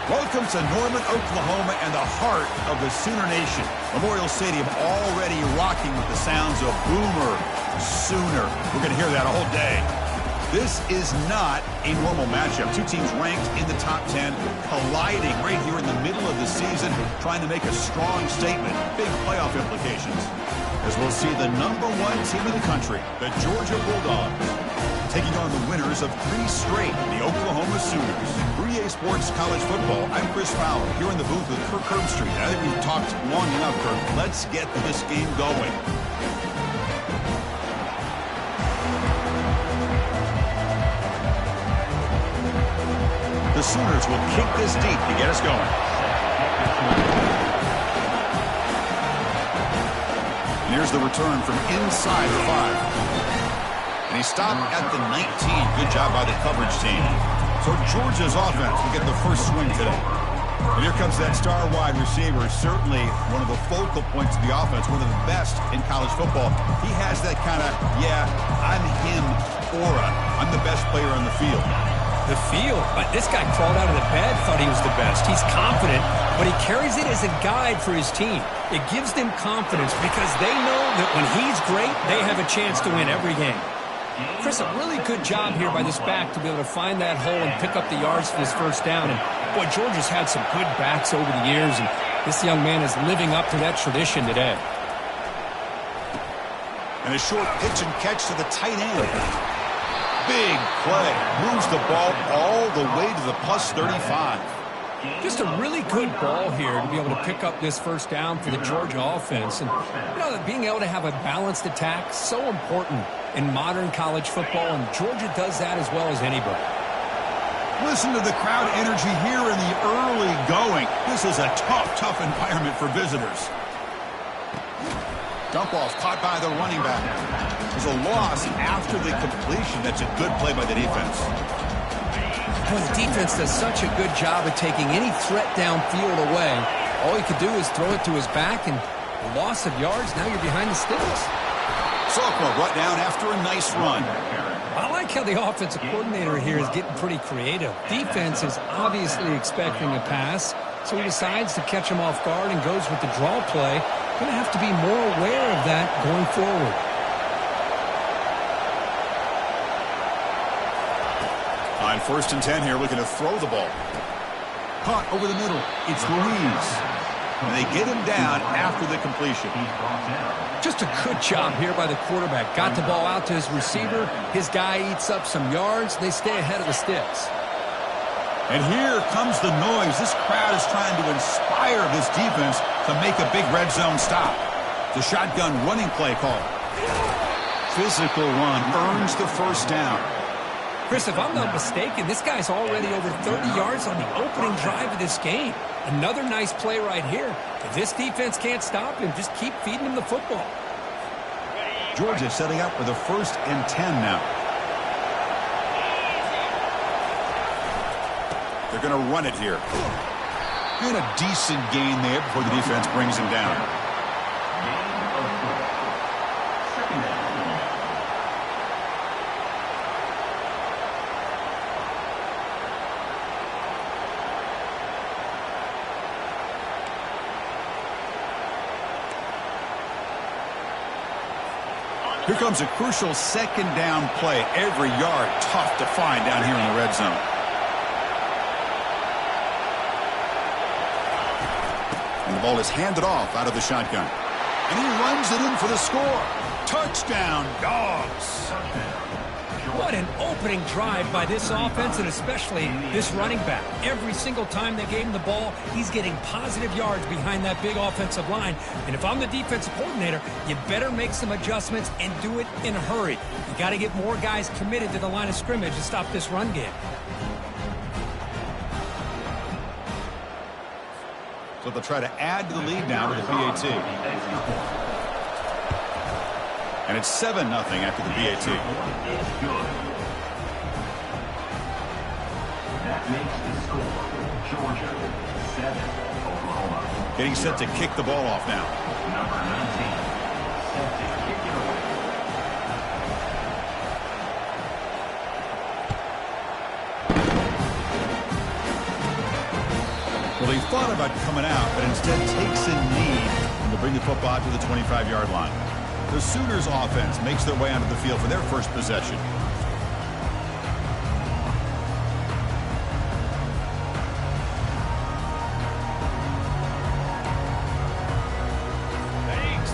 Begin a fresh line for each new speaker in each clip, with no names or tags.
Welcome to Norman, Oklahoma, and the heart of the Sooner Nation. Memorial Stadium already rocking with the sounds of Boomer Sooner. We're going to hear that all day. This is not a normal matchup. Two teams ranked in the top 10, colliding right here in the middle of the season, trying to make a strong statement. Big playoff implications. As we'll see the #1 team in the country, the Georgia Bulldogs, taking on the winners of 3 straight, the Oklahoma Sooners. 3A Sports College Football. I'm Chris Fowler, here in the booth with Kirk Herbstreit. I think we've talked long enough, Kirk. Let's get this game going. The Sooners will kick this deep to get us going. And here's the return from inside the 5. And he stopped at the 19. Good job by the coverage team. So Georgia's offense will get the first swing today. And here comes that star wide receiver. Certainly one of the focal points of the offense, one of the best in college football. He has that kind of, yeah, I'm him aura. I'm the best player on the field.
The field. But this guy crawled out of the bed, thought he was the best. He's confident, but he carries it as a guide for his team. It gives them confidence because they know that when he's great, they have a chance to win every game. Chris, a really good job here by this back to be able to find that hole and pick up the yards for this first down. And, boy, Georgia's had some good backs over the years, and this young man is living up to that tradition today.
And a short pitch and catch to the tight end. Big play. Moves the ball all the way to the plus 35.
Just a really good ball here to be able to pick up this first down for the Georgia offense. And, you know, being able to have a balanced attack, so important in modern college football, and Georgia does that as well as anybody.
Listen to the crowd energy here in the early going. This is a tough environment for visitors. Dump off caught by the running back. There's a loss after the completion. That's a good play by the defense.
Well, the defense does such a good job of taking any threat downfield away. All he could do is throw it to his back, and a loss of yards, now you're behind the sticks.
Sophomore brought down after a nice run.
I like how the offensive coordinator here is getting pretty creative. Defense is obviously expecting a pass, so he decides to catch him off guard and goes with the draw play. Going to have to be more aware of that going forward.
On 1st and 10 here, looking to throw the ball. Caught over the middle. It's Louise. And they get him down after the completion.
Just a good job here by the quarterback. Got the ball out to his receiver. His guy eats up some yards. They stay ahead of the sticks.
And here comes the noise. This crowd is trying to inspire this defense to make a big red zone stop. The shotgun running play call. Physical run earns the first down.
Chris, if I'm not mistaken, this guy's already over 30 yards on the opening drive of this game. Another nice play right here. If this defense can't stop him, just keep feeding him the football.
Georgia setting up for the 1st and 10 now. They're going to run it here. And a decent gain there before the defense brings him down. Here comes a crucial 2nd down play. Every yard tough to find down here in the red zone. And the ball is handed off out of the shotgun. And he runs it in for the score. Touchdown, Dogs.
What an opening drive by this offense, and especially this running back. Every single time they gave him the ball, he's getting positive yards behind that big offensive line. And if I'm the defensive coordinator, you better make some adjustments and do it in a hurry. You got to get more guys committed to the line of scrimmage to stop this run game.
So they'll try to add to the lead now with the PAT. And it's 7-0 after the PAT.
That makes the score Georgia 7, Oklahoma.
Getting set to kick the ball off now.
Number 19, set to kick it away.
Well, he thought about coming out, but instead takes a knee and will bring the football to the 25-yard line. The Sooners offense makes their way onto the field for their first possession.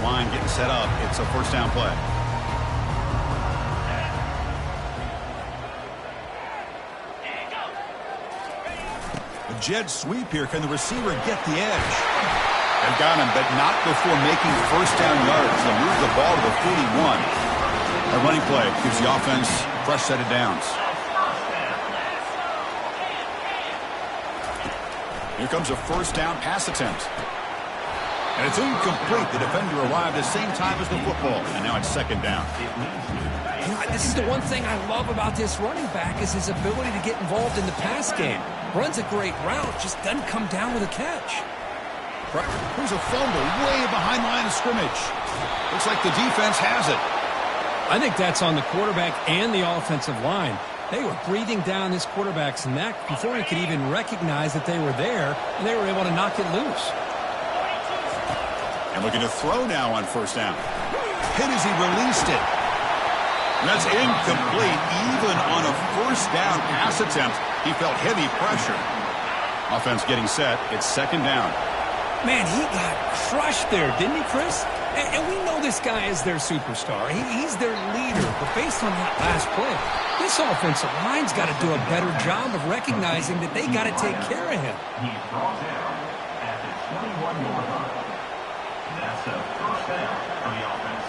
Line getting set up. It's a first down play. A jet sweep here. Can the receiver get the edge? They've got him, but not before making first down yards. They'll move the ball to the 41. A running play gives the offense a fresh set of downs. Here comes a first down pass attempt. And it's incomplete. The defender arrived at the same time as the football. And now it's second down.
This is the one thing I love about this running back is his ability to get involved in the pass game. Runs a great route, just doesn't come down with a catch.
Here's a fumble way behind the line of scrimmage. Looks like the defense has it.
I think that's on the quarterback and the offensive line. They were breathing down this quarterback's neck before he could even recognize that they were there, and they were able to knock it loose.
And looking to throw now on first down. Hit as he released it. And that's incomplete. Even on a first down pass attempt, he felt heavy pressure. Offense getting set. It's second down.
Man, he got crushed there, didn't he, Chris? And we know this guy is their superstar. He's their leader. But based on that last play, this offensive line's got to do a better job of recognizing that they got to take care of him.
He's brought down at the 21-yard line. That's a first down for the offense.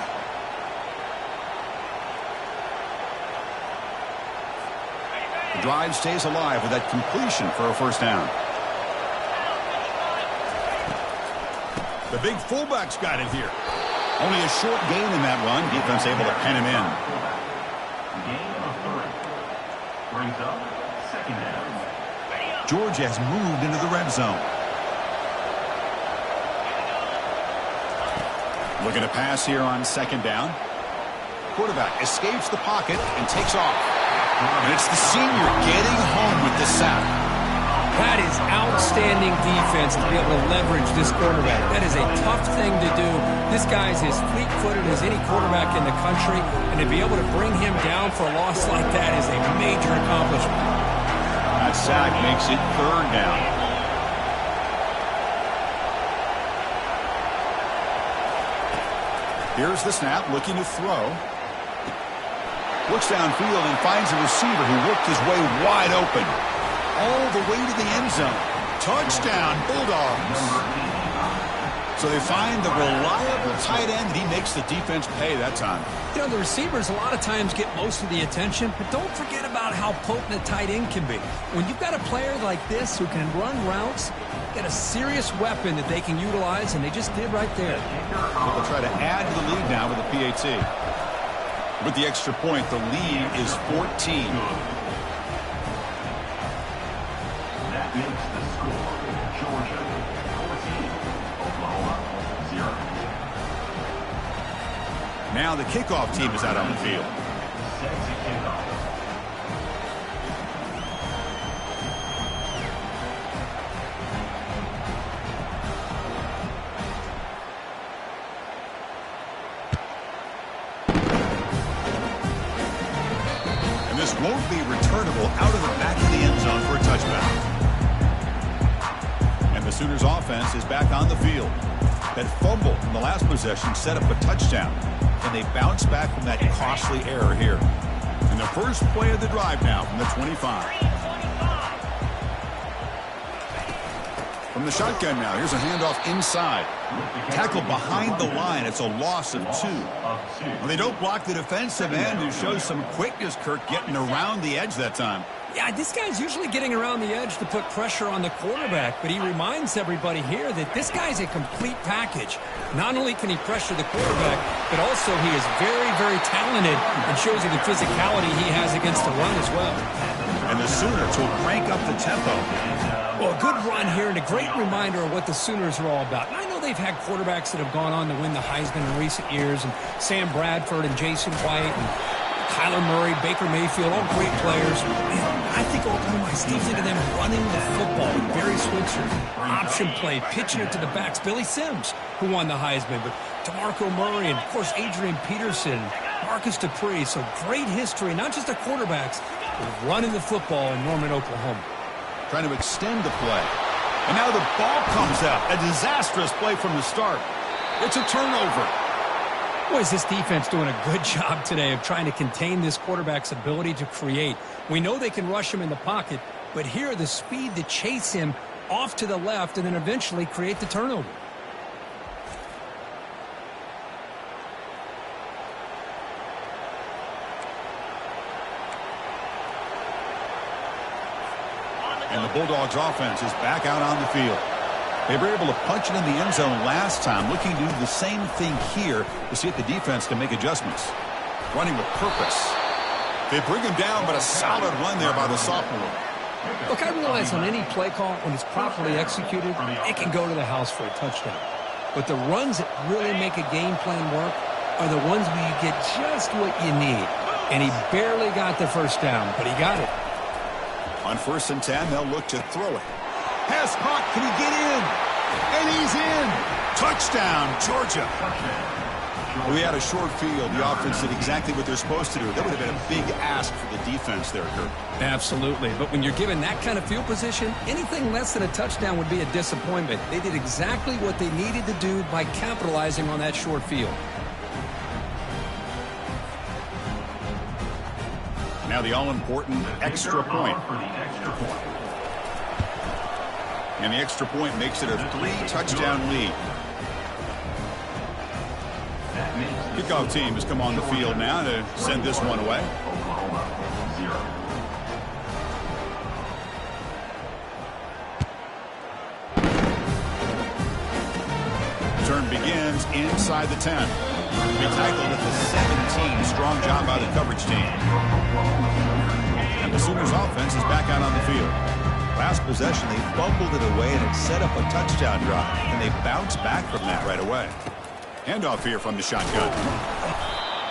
The drive stays alive with that completion for a first down. The big fullback's got it here. Only a short gain in that run. Defense able to pen him in.
Gain of 3. Brings up second down.
Georgia has moved into the red zone. Looking to pass here on second down. Quarterback escapes the pocket and takes off. And it's the senior getting home with the sack.
That is outstanding defense to be able to leverage this quarterback. That is a tough thing to do. This guy's as fleet-footed as any quarterback in the country, and to be able to bring him down for a loss like that is a major accomplishment.
That sack makes it third down. Here's the snap, looking to throw. Looks downfield and finds a receiver who worked his way wide open. All the way to the end zone. Touchdown, Bulldogs. So they find the reliable tight end, and he makes the defense pay that time.
You know, the receivers a lot of times get most of the attention, but don't forget about how potent a tight end can be. When you've got a player like this who can run routes, get a serious weapon that they can utilize, and they just did right there.
They'll try to add to the lead now with a PAT. With the extra point, the lead is 14.
That makes the score. Georgia 14, Oklahoma 0.
Now the kickoff team is out on the field.
Set to kick off.
And this won't be returnable out of the back of the end zone for a touchback. And the Sooners offense is back on the field. That fumble from the last possession set up a touchdown. And they bounce back from that costly error here. And the first play of the drive now from the 25. From the shotgun now, here's a handoff inside. Tackle behind the line. It's a loss of 2. Well, they don't block the defensive end, who shows some quickness, Kirk, getting around the edge that time.
Yeah, this guy's usually getting around the edge to put pressure on the quarterback, but he reminds everybody here that this guy's a complete package. Not only can he pressure the quarterback, but also he is very, very talented and shows you the physicality he has against the run as well.
And the Sooners will crank up the tempo.
Well, a good run here and a great reminder of what the Sooners are all about. And I know they've had quarterbacks that have gone on to win the Heisman in recent years, and Sam Bradford and Jason White and Kyler Murray, Baker Mayfield, all great players. Man, I think Oklahoma, I still think of them running the football. Barry Switzer, option play, pitching it to the backs. Billy Sims, who won the Heisman, but DeMarco Murray, and, of course, Adrian Peterson, Marcus Dupree. So great history, not just the quarterbacks, but running the football in Norman, Oklahoma.
Trying to extend the play. And now the ball comes out. A disastrous play from the start. It's a turnover.
Boy, is this defense doing a good job today of trying to contain this quarterback's ability to create. We know they can rush him in the pocket, but here the speed to chase him off to the left and then eventually create the turnover.
And the Bulldogs offense is back out on the field. They were able to punch it in the end zone last time, looking to do the same thing here to see if the defense can make adjustments. Running with purpose. They bring him down, but a solid run there by the sophomore.
Look, I realize on any play call, when it's properly executed, it can go to the house for a touchdown. But the runs that really make a game plan work are the ones where you get just what you need. And he barely got the first down, but he got it.
On 1st and 10, they'll look to throw it. Pass caught. Can he get in? And he's in. Touchdown, Georgia. We had a short field. The offense did exactly what they're supposed to do. That would have been a big ask for the defense there, Kurt.
Absolutely. But when you're given that kind of field position, anything less than a touchdown would be a disappointment. They did exactly what they needed to do by capitalizing on that short field.
Now the all-important extra point. And the extra point makes it a 3-touchdown lead. Kickoff team has come on the field now to send this one away. Turn begins inside the 10. Be tackled at the 17. Strong job by the coverage team. And the Sooners offense is back out on the field. Last possession, they fumbled it away, and it set up a touchdown drive. And they bounced back from that right away. Handoff here from the shotgun.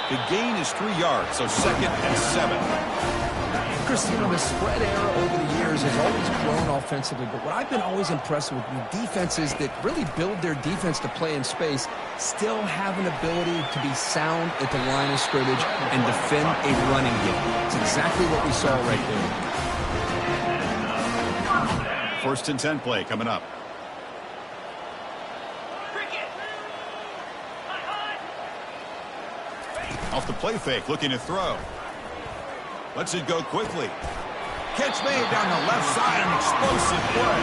The gain is 3 yards, so 2nd and 7.
Chris, you know, the spread era over the years has always grown offensively, but what I've been always impressed with defenses that really build their defense to play in space still have an ability to be sound at the line of scrimmage and defend a running game. It's exactly what we saw right there.
1st and 10 play coming up. Off the play fake, looking to throw. Lets it go quickly. Catch made down the left side, an explosive play.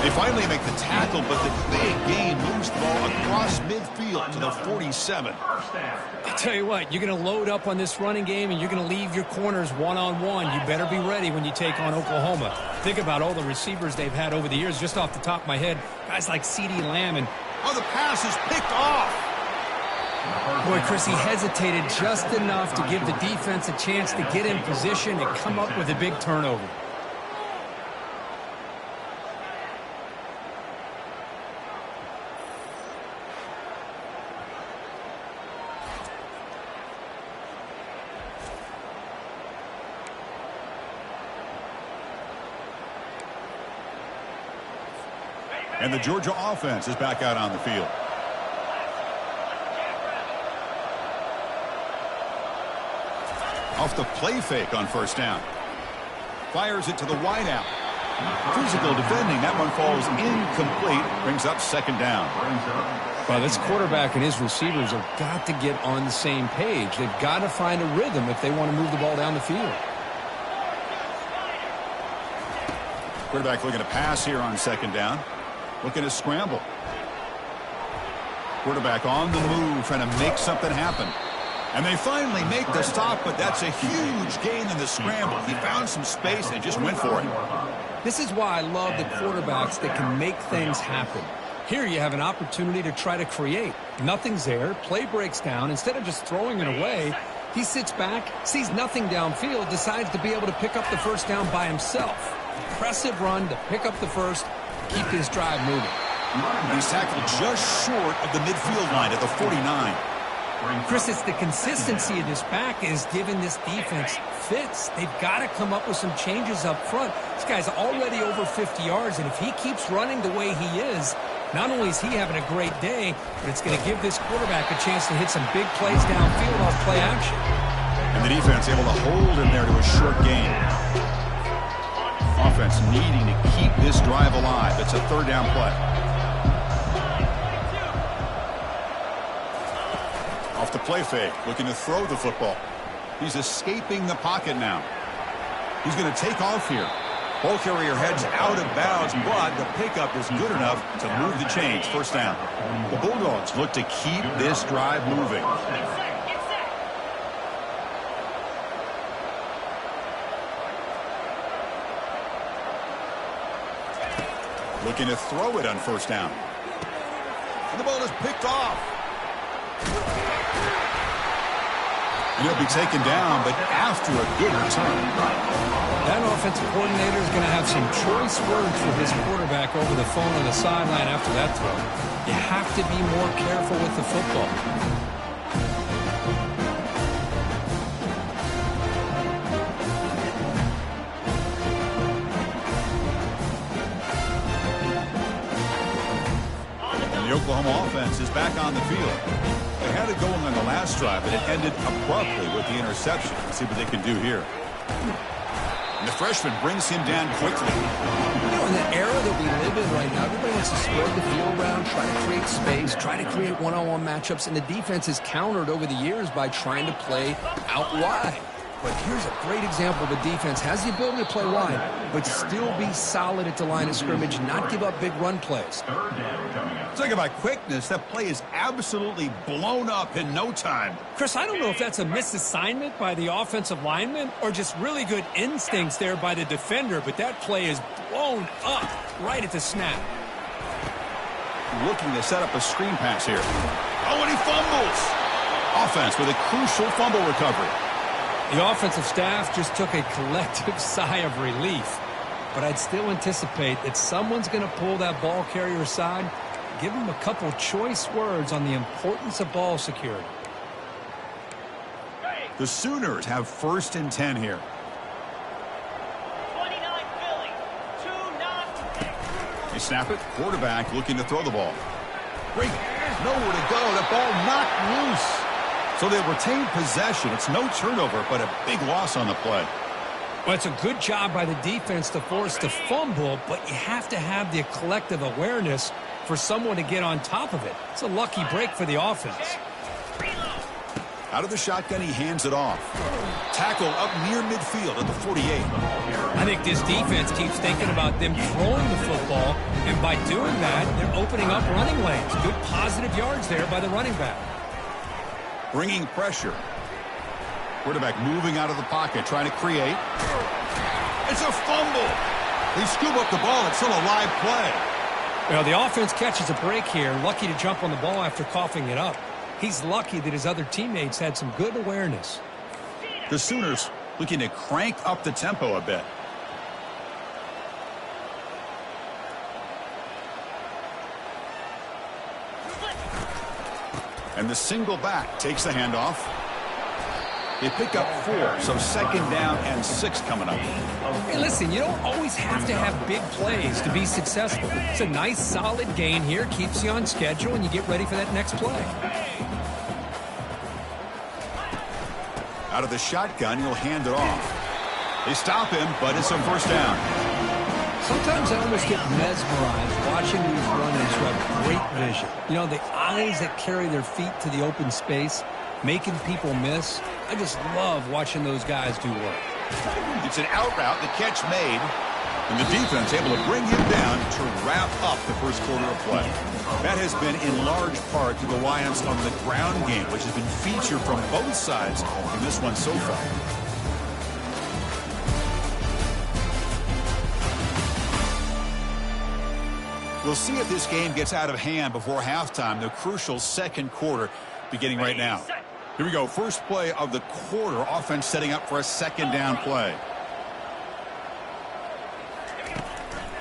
They finally make the tackle, but the big gain moves the ball across midfield to the 47.
I'll tell you what, you're going to load up on this running game, and you're going to leave your corners one-on-one. You better be ready when you take on Oklahoma. Think about all the receivers they've had over the years, just off the top of my head. Guys like CeeDee Lamb and...
Oh, the pass is picked off.
Boy, Chris, he hesitated just enough to give the defense a chance to get in position and come up with a big turnover.
And the Georgia offense is back out on the field. Off the play fake on 1st down. Fires it to the wideout. Physical defending. That one falls incomplete. Brings up 2nd down.
Well, this quarterback and his receivers have got to get on the same page. They've got to find a rhythm if they want to move the ball down the field.
Quarterback looking to pass here on 2nd down. Looking to scramble. Quarterback on the move, trying to make something happen. And they finally make the stop, but that's a huge gain in the scramble. He found some space and just went for it.
This is why I love the quarterbacks that can make things happen. Here you have an opportunity to try to create. Nothing's there. Play breaks down. Instead of just throwing it away, he sits back, sees nothing downfield, decides to be able to pick up the 1st down by himself. Impressive run to pick up the 1st, keep his drive moving.
He's tackled just short of the midfield line at the 49.
Chris, it's the consistency of this pack is giving this defense fits. They've got to come up with some changes up front. This guy's already over 50 yards, and if he keeps running the way he is, not only is he having a great day, but it's going to give this quarterback a chance to hit some big plays downfield off play action.
And the defense able to hold him there to a short gain. Offense needing to keep this drive alive. It's a third down play. Off the play fake, looking to throw the football. He's escaping the pocket now. He's going to take off here. Ball carrier heads out of bounds, but the pickup is good enough to move the chains. First down. The Bulldogs look to keep this drive moving. Looking to throw it on first down. And the ball is picked off. And he'll be taken down, but after a good return.
That offensive coordinator is going to have some choice words for his quarterback over the phone on the sideline after that throw. You have to be more careful with the football.
And the Oklahoma offense is back on the field. They had it going on the last drive, but it ended abruptly with the interception. Let's see what they can do here. And the freshman brings him down quickly.
You know, in the era that we live in right now, everybody wants to spread the field around, try to create space, try to create one-on-one matchups, and the defense is countered over the years by trying to play out wide. But here's a great example of a defense has the ability to play wide, but still be solid at the line of scrimmage, not give up big run plays.
Talk about quickness. That play is absolutely blown up in no time.
Chris, I don't know if that's a misassignment by the offensive lineman or just really good instincts there by the defender, but that play is blown up right at the snap.
Looking to set up a screen pass here. Oh, and he fumbles. Offense with a crucial fumble recovery.
The offensive staff just took a collective sigh of relief. But I'd still anticipate that someone's going to pull that ball carrier aside, give him a couple choice words on the importance of ball security.
The Sooners have 1st and 10 here.
29 Philly, 2-0.
They snap it. Quarterback looking to throw the ball. Great. Nowhere to go. The ball knocked loose. So they retain possession. It's no turnover, but a big loss on the play.
Well, it's a good job by the defense to force the fumble, but you have to have the collective awareness for someone to get on top of it. It's a lucky break for the offense.
Out of the shotgun, he hands it off. Tackle up near midfield at the 48.
I think this defense keeps thinking about them throwing the football, and by doing that, they're opening up running lanes. Good positive yards there by the running back.
Bringing pressure. Quarterback moving out of the pocket, trying to create. It's a fumble. They scoop up the ball. It's still a live play.
Well, the offense catches a break here. Lucky to jump on the ball after coughing it up. He's lucky that his other teammates had some good awareness.
The Sooners looking to crank up the tempo a bit. And the single back takes the handoff. They pick up 4, so 2nd down and 6 coming up.
Hey, listen, you don't always have to have big plays to be successful. It's a nice, solid gain here, keeps you on schedule, and you get ready for that next play.
Out of the shotgun, he'll hand it off. They stop him, but it's a 1st down.
Sometimes I almost get mesmerized watching these runners who have great vision. You know, the eyes that carry their feet to the open space, making people miss. I just love watching those guys do work.
It's an out route, the catch made, and the defense able to bring him down to wrap up the first quarter of play. That has been in large part to the reliance on the ground game, which has been featured from both sides in this one so far. We'll see if this game gets out of hand before halftime, the crucial second quarter beginning right now. Here we go. First play of the quarter. Offense setting up for a 2nd down play.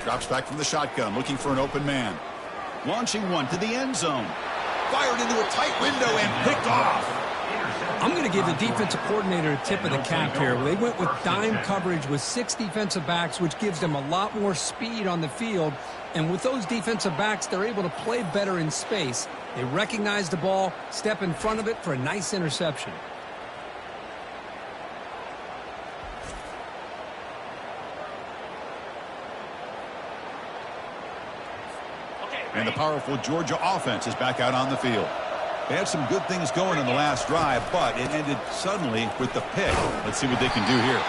Drops back from the shotgun, looking for an open man. Launching one to the end zone. Fired into a tight window and picked off.
I'm going to give the defensive coordinator a tip of the cap here. They went with dime coverage with 6 defensive backs, which gives them a lot more speed on the field. And with those defensive backs, they're able to play better in space. They recognize the ball, step in front of it for a nice interception.
And the powerful Georgia offense is back out on the field. They had some good things going in the last drive, but it ended suddenly with the pick. Let's see what they can do here.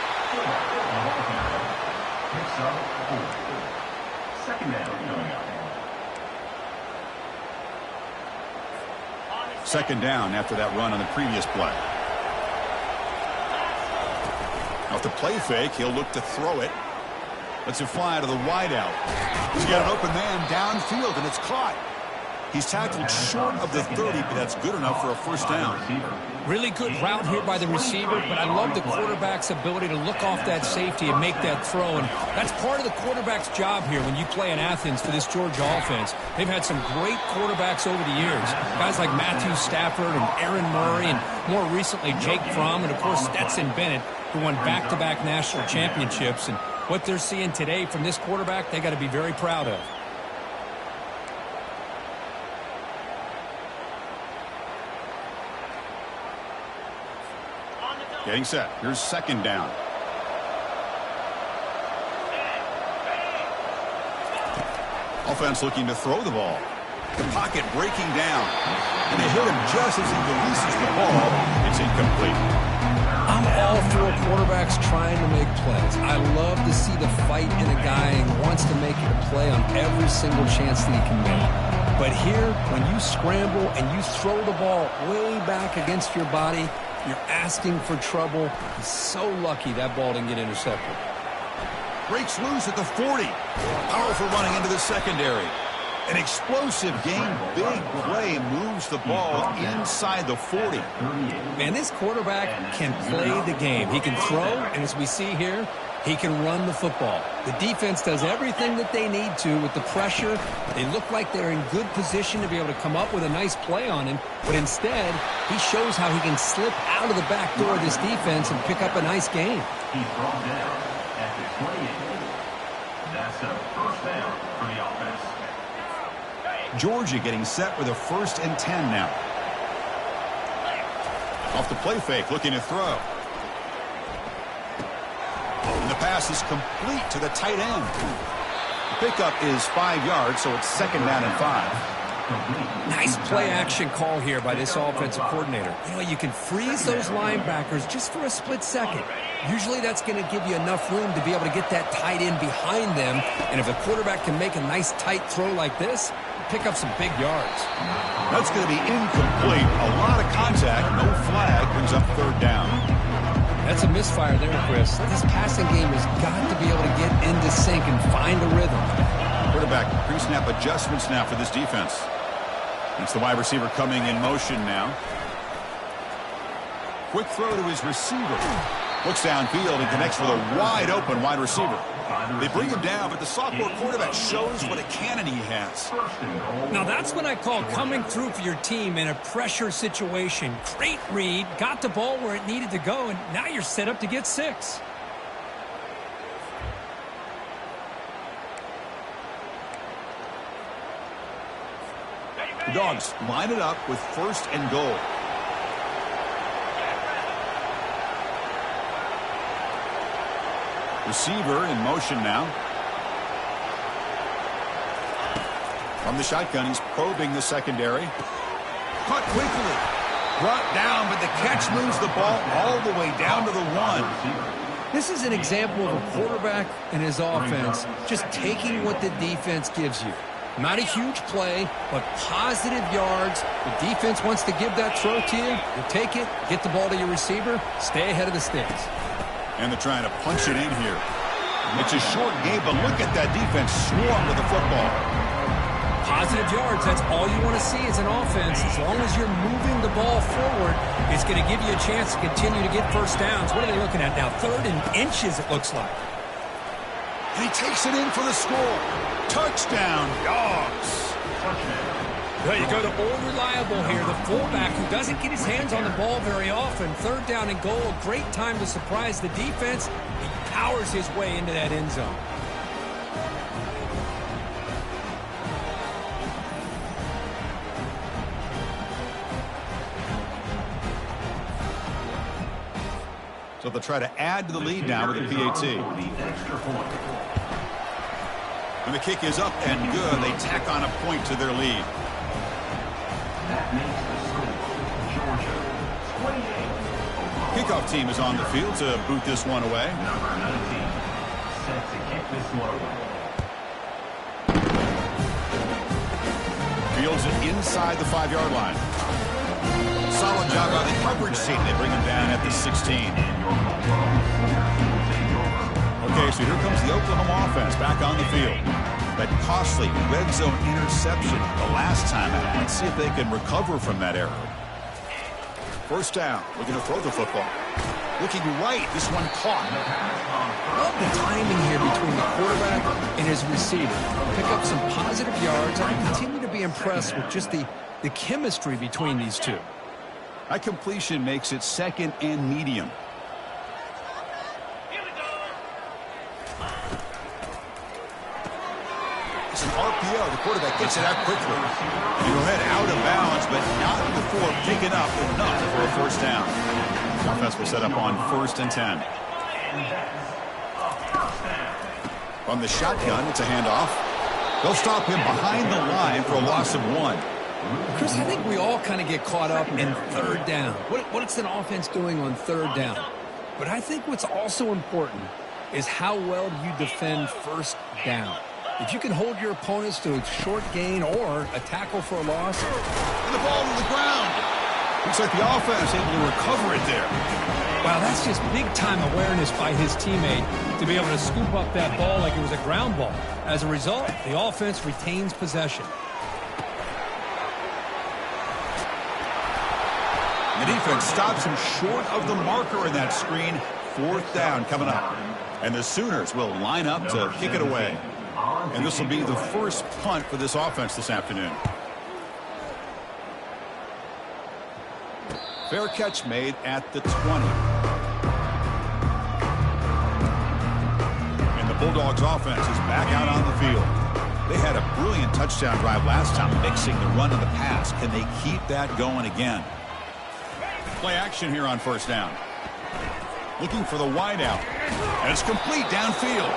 Second down coming up.
Second down after that run on the previous play. Off the play fake, he'll look to throw it. Lets it fly to the wideout. He's got an open man downfield, and it's caught. He's tackled short of the 30, but that's good enough for a first down.
Really good route here by the receiver, but I love the quarterback's ability to look off that safety and make that throw. And that's part of the quarterback's job here when you play in Athens for this Georgia offense. They've had some great quarterbacks over the years. Guys like Matthew Stafford and Aaron Murray, and more recently Jake Fromm, and of course Stetson Bennett, who won back-to-back national championships. And what they're seeing today from this quarterback, they got to be very proud of.
Getting set. Here's second down. Offense looking to throw the ball. The pocket breaking down. And they hit him just as he releases the ball. It's incomplete.
I'm all for quarterbacks trying to make plays. I love to see the fight in a guy and wants to make it a play on every single chance that he can make. But here, when you scramble and you throw the ball way back against your body, you're asking for trouble. He's so lucky that ball didn't get intercepted.
Breaks loose at the 40. Powerful running into the secondary. An explosive game, big play, moves the ball inside the 40.
Man, this quarterback can play the game. He can throw, and as we see here, he can run the football. The defense does everything that they need to with the pressure. They look like they're in good position to be able to come up with a nice play on him, but instead, he shows how he can slip out of the back door of this defense and pick up a nice gain.
He's brought down at the 28. That's a first down for the offense.
Georgia getting set with a 1st and 10 now. Off the play fake, looking to throw. And the pass is complete to the tight end. The pickup is 5 yards, so it's second down and 5.
Nice play action call here by this offensive coordinator. You know, you can freeze those linebackers just for a split second. Usually that's going to give you enough room to be able to get that tight end behind them. And if the quarterback can make a nice tight throw like this, pick up some big yards.
That's going to be incomplete. A lot of contact, no flag, brings up third down.
That's a misfire there, Chris. This passing game has got to be able to get into sync and find a rhythm.
Quarterback pre-snap adjustments now for this defense. It's the wide receiver coming in motion now. Quick throw to his receiver. Looks downfield and connects with a wide open wide receiver. They bring him down, but the sophomore quarterback shows what a cannon he has.
Now that's what I call coming through for your team in a pressure situation. Great read, got the ball where it needed to go, and now you're set up to get 6.
The Dogs line it up with 1st and goal. Receiver in motion now. From the shotgun, he's probing the secondary. Caught quickly. Brought down, but the catch moves the ball all the way down to the 1.
This is an example of a quarterback and his offense just taking what the defense gives you. Not a huge play, but positive yards. The defense wants to give that throw to you. You take it, get the ball to your receiver, stay ahead of the sticks.
And they're trying to punch it in here. It's a short game, but look at that defense swarm with the football.
Positive yards, that's all you want to see as an offense. As long as you're moving the ball forward, it's going to give you a chance to continue to get first downs. What are they looking at now? 3rd and inches, it looks like.
And he takes it in for the score. Touchdown, Dogs.
Well, you go to old reliable here, the fullback who doesn't get his hands on the ball very often. Third down and goal, a great time to surprise the defense. He powers his way into that end zone.
So they'll try to add to the lead now with a PAT. And the kick is up and good. They tack on a point to their lead.
That makes the score, Georgia 28.
Kickoff team is on the field to boot this one away.
Number 19 set to kick this one away.
Fields it inside the 5-yard line. Solid job by the coverage team. They bring him down at the 16. Okay, so here comes the Oklahoma offense back on the field. That costly red zone interception the last time. Let's see if they can recover from that error. First down. Looking to throw the football. Looking right. This one caught.
Love the timing here between the quarterback and his receiver. Pick up some positive yards. I continue to be impressed with just the chemistry between these two.
That completion makes it second and medium. It's an RPO. The quarterback gets it out quickly. He'll head out of bounds, but not before picking up enough for a first down. The offense will set up on 1st and 10. From the shotgun, it's a handoff. They'll stop him behind the line for a loss of 1.
Chris, I think we all kind of get caught up in third down. What's an offense doing on third down? But I think what's also important is how well do you defend first down. If you can hold your opponents to a short gain or a tackle for a loss.
And the ball to the ground. Looks like the offense able to recover it there.
Wow, that's just big-time awareness by his teammate to be able to scoop up that ball like it was a ground ball. As a result, the offense retains possession.
The defense stops him short of the marker in that screen. 4th down coming up. And the Sooners will line up to kick it away. And this will be the first punt for this offense this afternoon. Fair catch made at the 20. And the Bulldogs offense is back out on the field. They had a brilliant touchdown drive last time, mixing the run and the pass. Can they keep that going again? Play action here on first down. Looking for the wideout. And it's complete downfield.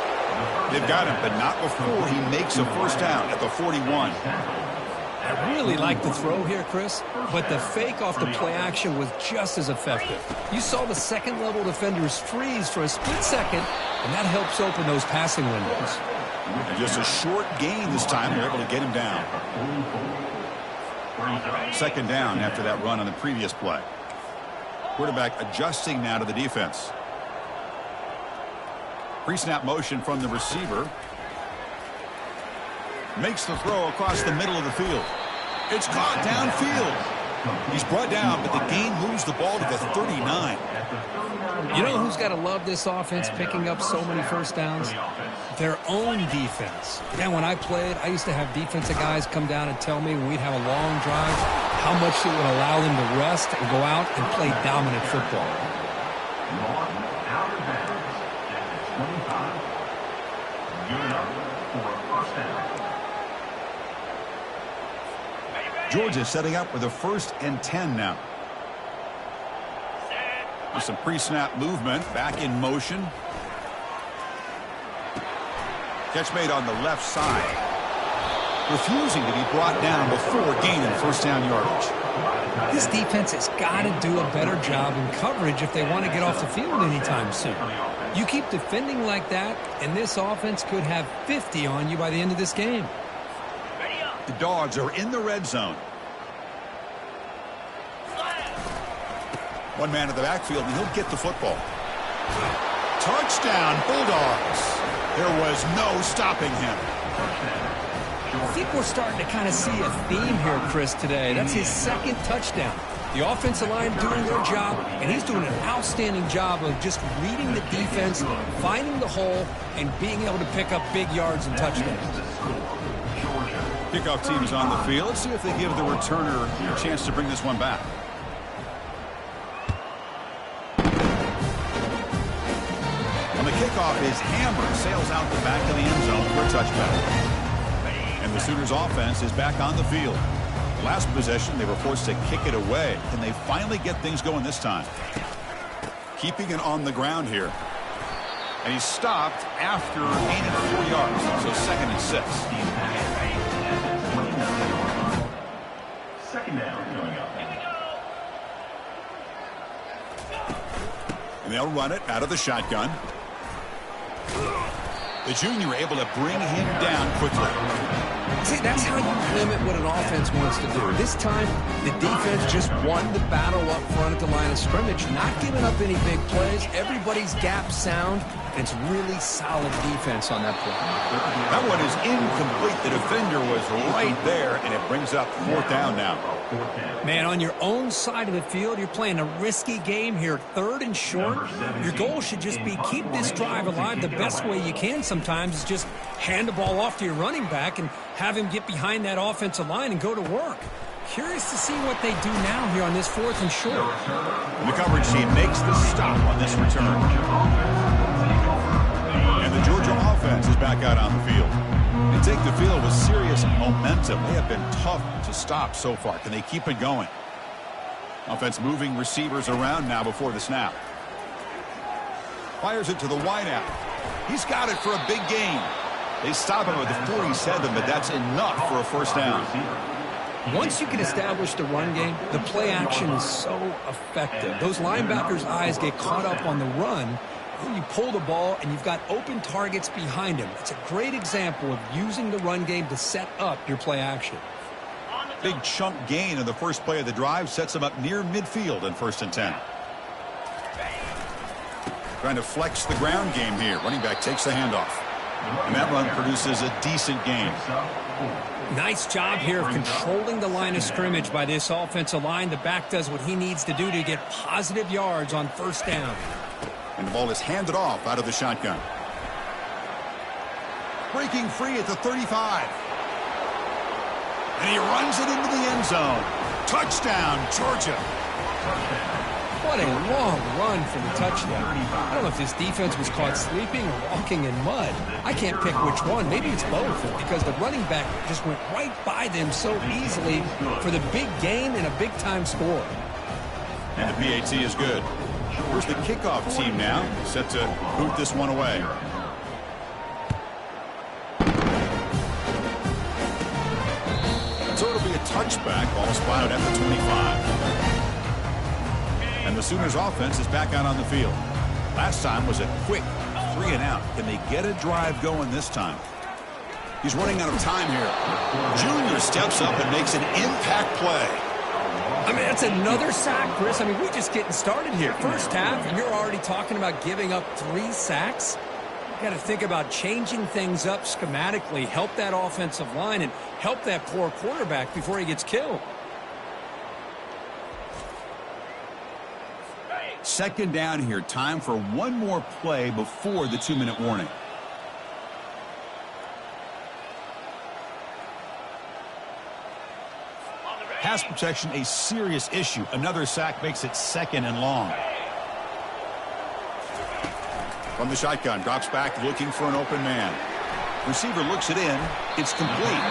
They've got him, but not before he makes a first down at the 41.
I really like the throw here, Chris, but the fake off the play action was just as effective. You saw the second-level defenders freeze for a split second, and that helps open those passing windows.
And just a short gain this time. They're able to get him down. Second down after that run on the previous play. Quarterback adjusting now to the defense. Pre-snap motion from the receiver. Makes the throw across the middle of the field. It's caught downfield. He's brought down, but the gain moves the ball to the 39.
You know who's got to love this offense picking up so many first downs? Their own defense. Man, when I played, I used to have defensive guys come down and tell me when we'd have a long drive how much it would allow them to rest and go out and play dominant football.
Out of bounds at the 25. Good up for a first down.
Georgia setting up with a 1st and 10 now. With some pre-snap movement, back in motion. Catch made on the left side. Refusing to be brought down before gaining first down yardage.
This defense has got to do a better job in coverage if they want to get off the field anytime soon. You keep defending like that, and this offense could have 50 on you by the end of this game.
The Dogs are in the red zone. One man in the backfield, and he'll get the football. Touchdown, Bulldogs. There was no stopping him.
I think we're starting to kind of see a theme here, Chris, today. That's his second touchdown. The offensive line doing their job, and he's doing an outstanding job of just reading the defense, finding the hole, and being able to pick up big yards and touchdowns.
Georgia
Kickoff team is on the field. Let's see if they give the returner a chance to bring this one back. On the kickoff, his hammer sails out the back of the end zone for a touchback. And the Sooners offense is back on the field. Last possession, they were forced to kick it away. Can they finally get things going this time? Keeping it on the ground here. And he's stopped after gaining 4 yards. So 2nd and 6.
Second down coming up.
And they'll run it out of the shotgun. The junior able to bring him down quickly.
See, that's how you limit what an offense wants to do. This time, the defense just won the battle up front at the line of scrimmage, not giving up any big plays. Everybody's gap sound, and it's really solid defense on that play.
That one is incomplete. The defender was right there, and it brings up 4th down now.
Man, on your own side of the field, you're playing a risky game here. 3rd and short. Your goal should just be keep this drive alive. The best way you can sometimes is just hand the ball off to your running back and have him get behind that offensive line and go to work. Curious to see what they do now here on this 4th and short.
The coverage team makes the stop on this return. And the Georgia offense is back out on the field. They take the field with serious momentum. They have been tough to stop so far. Can they keep it going? Offense moving receivers around now before the snap. Fires it to the wideout. He's got it for a big gain. They stop him at the 47, but that's enough for a 1st down.
Once you can establish the run game, the play action is so effective. Those linebackers' eyes get caught up on the run. Then you pull the ball, and you've got open targets behind him. It's a great example of using the run game to set up your play action.
Big chunk gain in the first play of the drive sets him up near midfield in 1st and 10. Trying to flex the ground game here. Running back takes the handoff. And that run produces a decent gain.
Nice job here of controlling the line of scrimmage by this offensive line. The back does what he needs to do to get positive yards on 1st down.
And the ball is handed off out of the shotgun. Breaking free at the 35. And he runs it into the end zone. Touchdown, Georgia.
What a long run for the touchdown. I don't know if this defense was caught sleeping or walking in mud. I can't pick which one. Maybe it's both, because the running back just went right by them so easily for the big gain and a big-time score.
And the PAT is good. Where's the kickoff team now? Set to boot this one away. So it'll be a touchback. Ball spotted at the 25. And the Sooners offense is back out on the field. Last time was a quick 3 and out. Can they get a drive going this time? He's running out of time here. Junior steps up and makes an impact play.
I mean, that's another sack, Chris. I mean, we're just getting started here. First half, and you're already talking about giving up 3 sacks. You got to think about changing things up schematically, help that offensive line, and help that poor quarterback before he gets killed.
2nd down here. Time for one more play before the 2-minute warning. Pass protection, a serious issue. Another sack makes it 2nd and long. From the shotgun, drops back looking for an open man. Receiver looks it in. It's complete.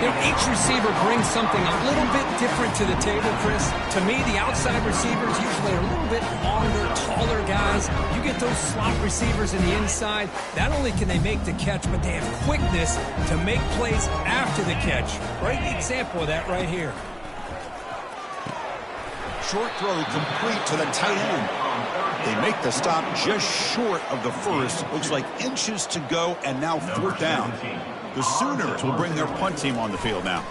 You know, each receiver brings something a little bit different to the table, Chris. To me, the outside receivers usually are a little bit longer, taller guys. You get those slot receivers in the inside. Not only can they make the catch, but they have quickness to make plays after the catch. Great example of that right here.
Short throw complete to the tight end. They make the stop just short of the first. Looks like inches to go, and now 4th down. The Sooners will bring their punt team on the field now.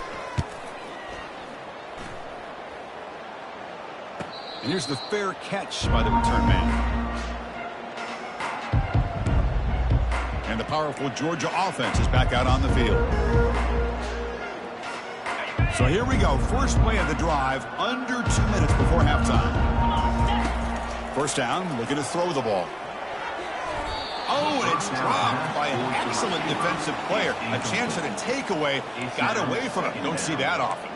And here's the fair catch by the return man. And the powerful Georgia offense is back out on the field. So here we go. First play of the drive, under 2 minutes before halftime. 1st down, looking to throw the ball. Oh, and it's dropped by an excellent defensive player. A chance at a takeaway. Got away from it. Don't see that often.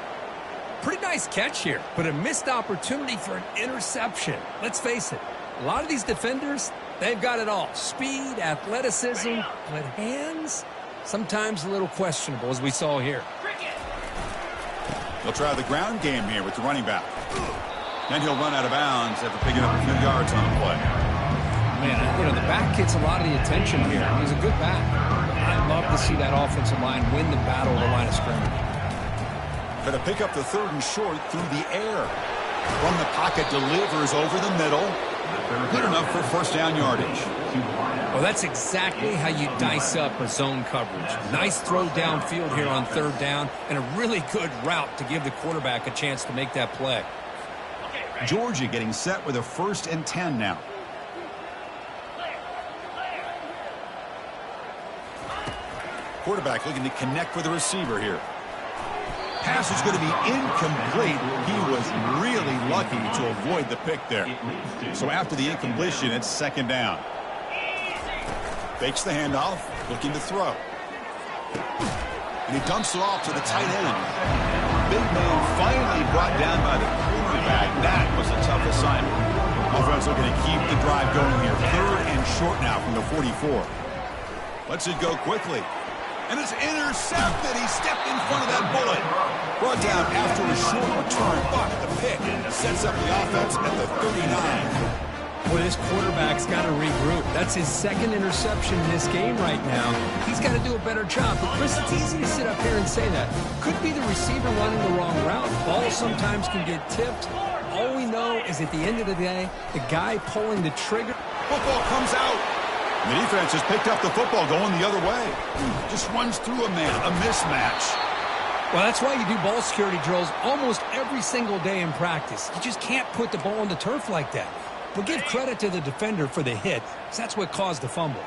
Pretty nice catch here, but a missed opportunity for an interception. Let's face it, a lot of these defenders, they've got it all. Speed, athleticism, but hands, sometimes a little questionable, as we saw here.
They'll try the ground game here with the running back. Then he'll run out of bounds after picking up a few yards on the play.
Man, you know, the back gets a lot of the attention here. He's a good back. I'd love to see that offensive line win the battle of the line of scrimmage.
Going to pick up the 3rd and short through the air. From the pocket, delivers over the middle. Good enough for first down yardage.
Well, that's exactly how you dice up a zone coverage. Nice throw downfield here on 3rd down, and a really good route to give the quarterback a chance to make that play.
Georgia getting set with a 1st and 10 now. Quarterback looking to connect with the receiver here. Pass is going to be incomplete. He was really lucky to avoid the pick there. So after the incompletion, it's 2nd down. Fakes the handoff, looking to throw. And he dumps it off to the tight end. Big man finally brought down by the quarterback. That was a tough assignment. Offense looking to keep the drive going here. 3rd and short now from the 44. Lets it go quickly. And it's intercepted. He stepped in front of that bullet. Brought down after a short return, but the pick sets up the offense at the 39.
Well, this quarterback's got to regroup. That's his 2nd interception in this game right now. He's got to do a better job. But, Chris, it's easy to sit up here and say that. Could be the receiver running the wrong route. Ball sometimes can get tipped. All we know is at the end of the day, the guy pulling the trigger.
Football comes out. And the defense has picked up the football going the other way. Just runs through a man. A mismatch.
Well, that's why you do ball security drills almost every single day in practice. You just can't put the ball on the turf like that. But give credit to the defender for the hit, because that's what caused the fumble.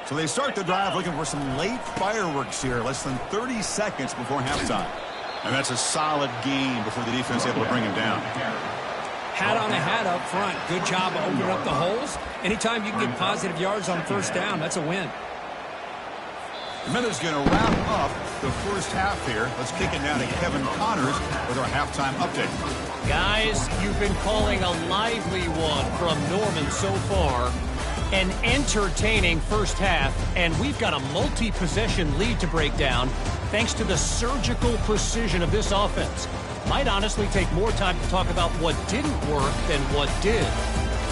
So they start the drive looking for some late fireworks here, less than 30 seconds before halftime. And that's a solid gain before the defense is able to bring him down.
Hat on a hat up front. Good job of opening up the holes. Anytime you can get positive yards on 1st down, that's a win.
The minute's going to wrap up the first half here. Let's kick it down to Kevin Connors with our halftime update.
Guys, you've been calling a lively one from Norman so far. An entertaining first half, and we've got a multi-possession lead to break down thanks to the surgical precision of this offense. Might honestly take more time to talk about what didn't work than what did.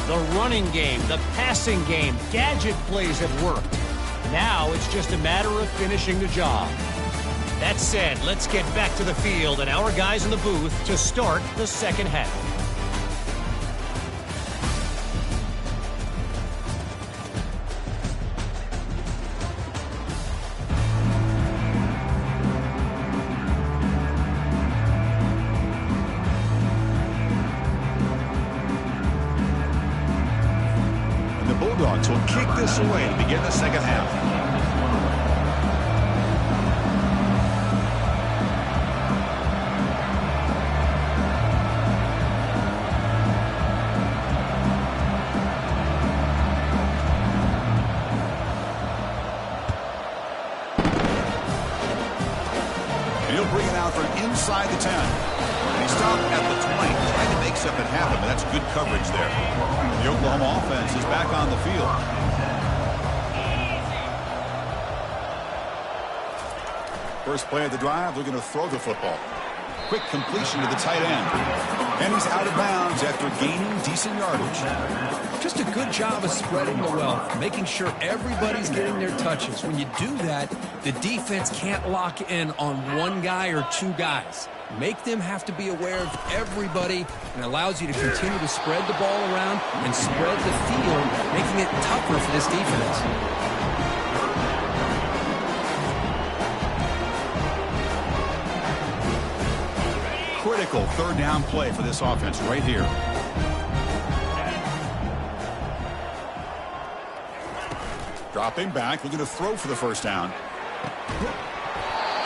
The running game, the passing game, gadget plays have worked. Now it's just a matter of finishing the job. That said, let's get back to the field and our guys in the booth to start the second half.
And the Bulldogs will kick this away to begin the second half. He'll bring it out from inside the 10. He stopped at the 20, trying to make something happen, but that's good coverage there. The Oklahoma offense is back on the field. First play of the drive, they're going to throw the football. Quick completion to the tight end. And he's out of bounds after gaining decent yardage.
Just a good job of spreading the wealth, making sure everybody's getting their touches. When you do that, the defense can't lock in on one guy or two guys. Make them have to be aware of everybody, and allows you to continue to spread the ball around and spread the field, making it tougher for this defense.
Critical third down play for this offense right here. Dropping back, looking to throw for the first down.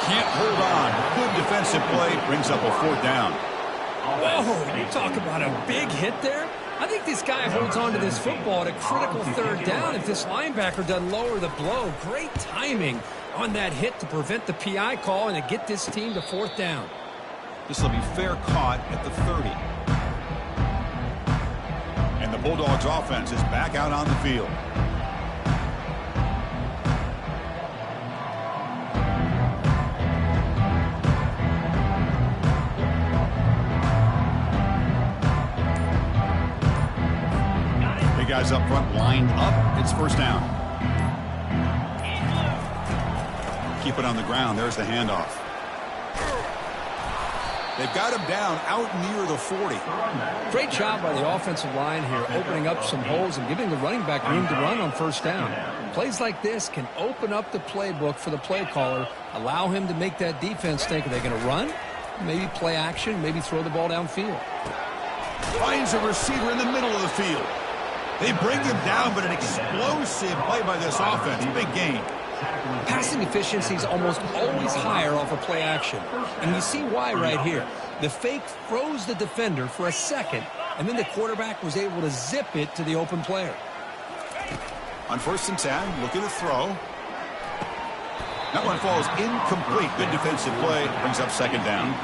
Can't hold on. Good defensive play, brings up a fourth down.
Whoa, you talk about a big hit there. I think this guy holds on to this football at a critical third down if this linebacker doesn't lower the blow. Great timing on that hit to prevent the PI call and to get this team to fourth down.
This will be fair caught at the 30. And the Bulldogs offense is back out on the field. Guys up front lined up. It's first down. Keep it on the ground. There's the handoff. They've got him down out near the 40.
Great job by the offensive line here, opening up some holes and giving the running back room to run on first down. Plays like this can open up the playbook for the play caller, allow him to make that defense think, are they going to run? Maybe play action, maybe throw the ball downfield.
Finds a receiver in the middle of the field. They bring him down, but an explosive play by this offense. Big gain.
Passing efficiency is almost always higher off of play action. And you see why right here. The fake froze the defender for a second, and then the quarterback was able to zip it to the open player.
On 1st and 10, looking to throw. That one falls incomplete. Good defensive play. Brings up second down.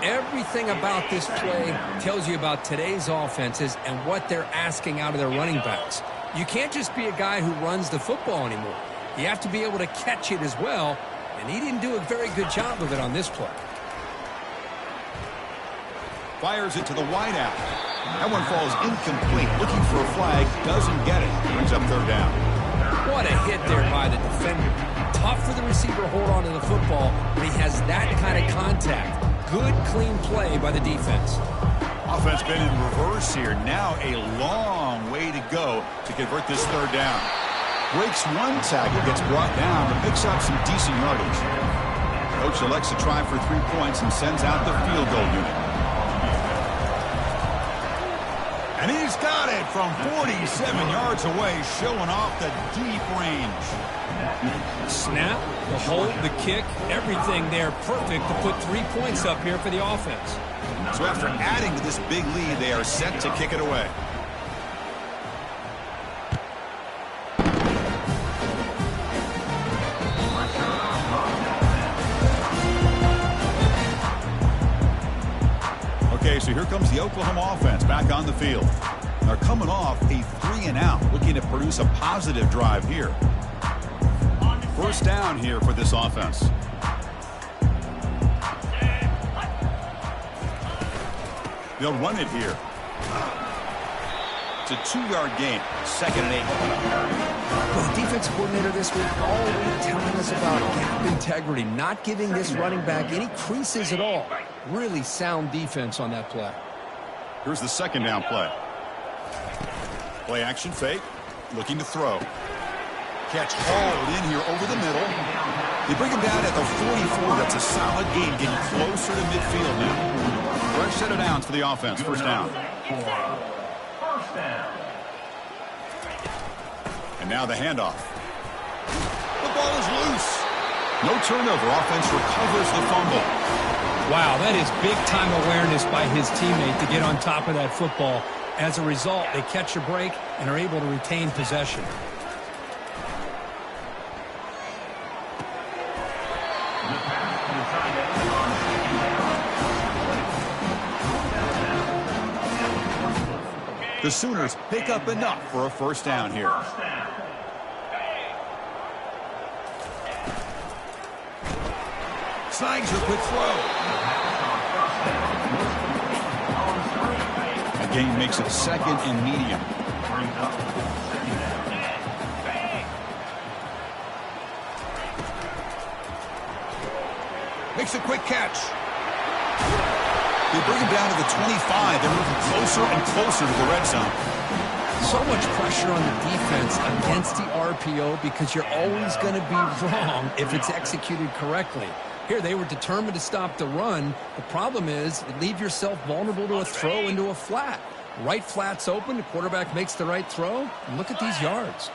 Everything about this play tells you about today's offenses and what they're asking out of their running backs. You can't just be a guy who runs the football anymore. You have to be able to catch it as well, and he didn't do a very good job of it on this play.
Fires it to the wideout. That one falls incomplete. Looking for a flag. Doesn't get it. Brings up third down.
What a hit there by the defender. Tough for the receiver to hold on to the football when he has that kind of contact. Good, clean play by the defense.
Offense been in reverse here. Now a long way to go to convert this third down. Breaks one tackle, gets brought down, but picks up some decent yardage. Coach elects to try for 3 points and sends out the field goal unit. And he's got it from 47 yards away, showing off the deep range.
Snap, the hold, the kick, everything there perfect to put 3 points up here for the offense.
So after adding to this big lead, they are set to kick it away. Okay, so here comes the Oklahoma offense back on the field. They're coming off a 3-and-out, looking to produce a positive drive here. First down here for this offense. They'll run it here. It's a 2-yard gain. 2nd and 8.
Well, the defense coordinator this week all week telling us about gap integrity, not giving this running back any creases at all. Really sound defense on that play.
Here's the 2nd down play. Play action fake. Looking to throw. Catch hauled in here over the middle. They bring him down at the 44. That's a solid gain, getting closer to midfield now. Fresh set of downs for the offense. First down. And now the handoff. The ball is loose. No turnover. Offense recovers the fumble.
Wow, that is big-time awareness by his teammate to get on top of that football. As a result, they catch a break and are able to retain possession.
The Sooners pick up enough for a first down here. Snags a quick throw. The gain makes it 2nd and medium. Makes a quick catch. They bring him down to the 25. They're moving closer and closer to the red zone.
So much pressure on the defense against the RPO because you're always going to be wrong if it's executed correctly. Here, they were determined to stop the run. The problem is you leave yourself vulnerable to a throw into a flat. Right flat's open. The quarterback makes the right throw. And look at these yards.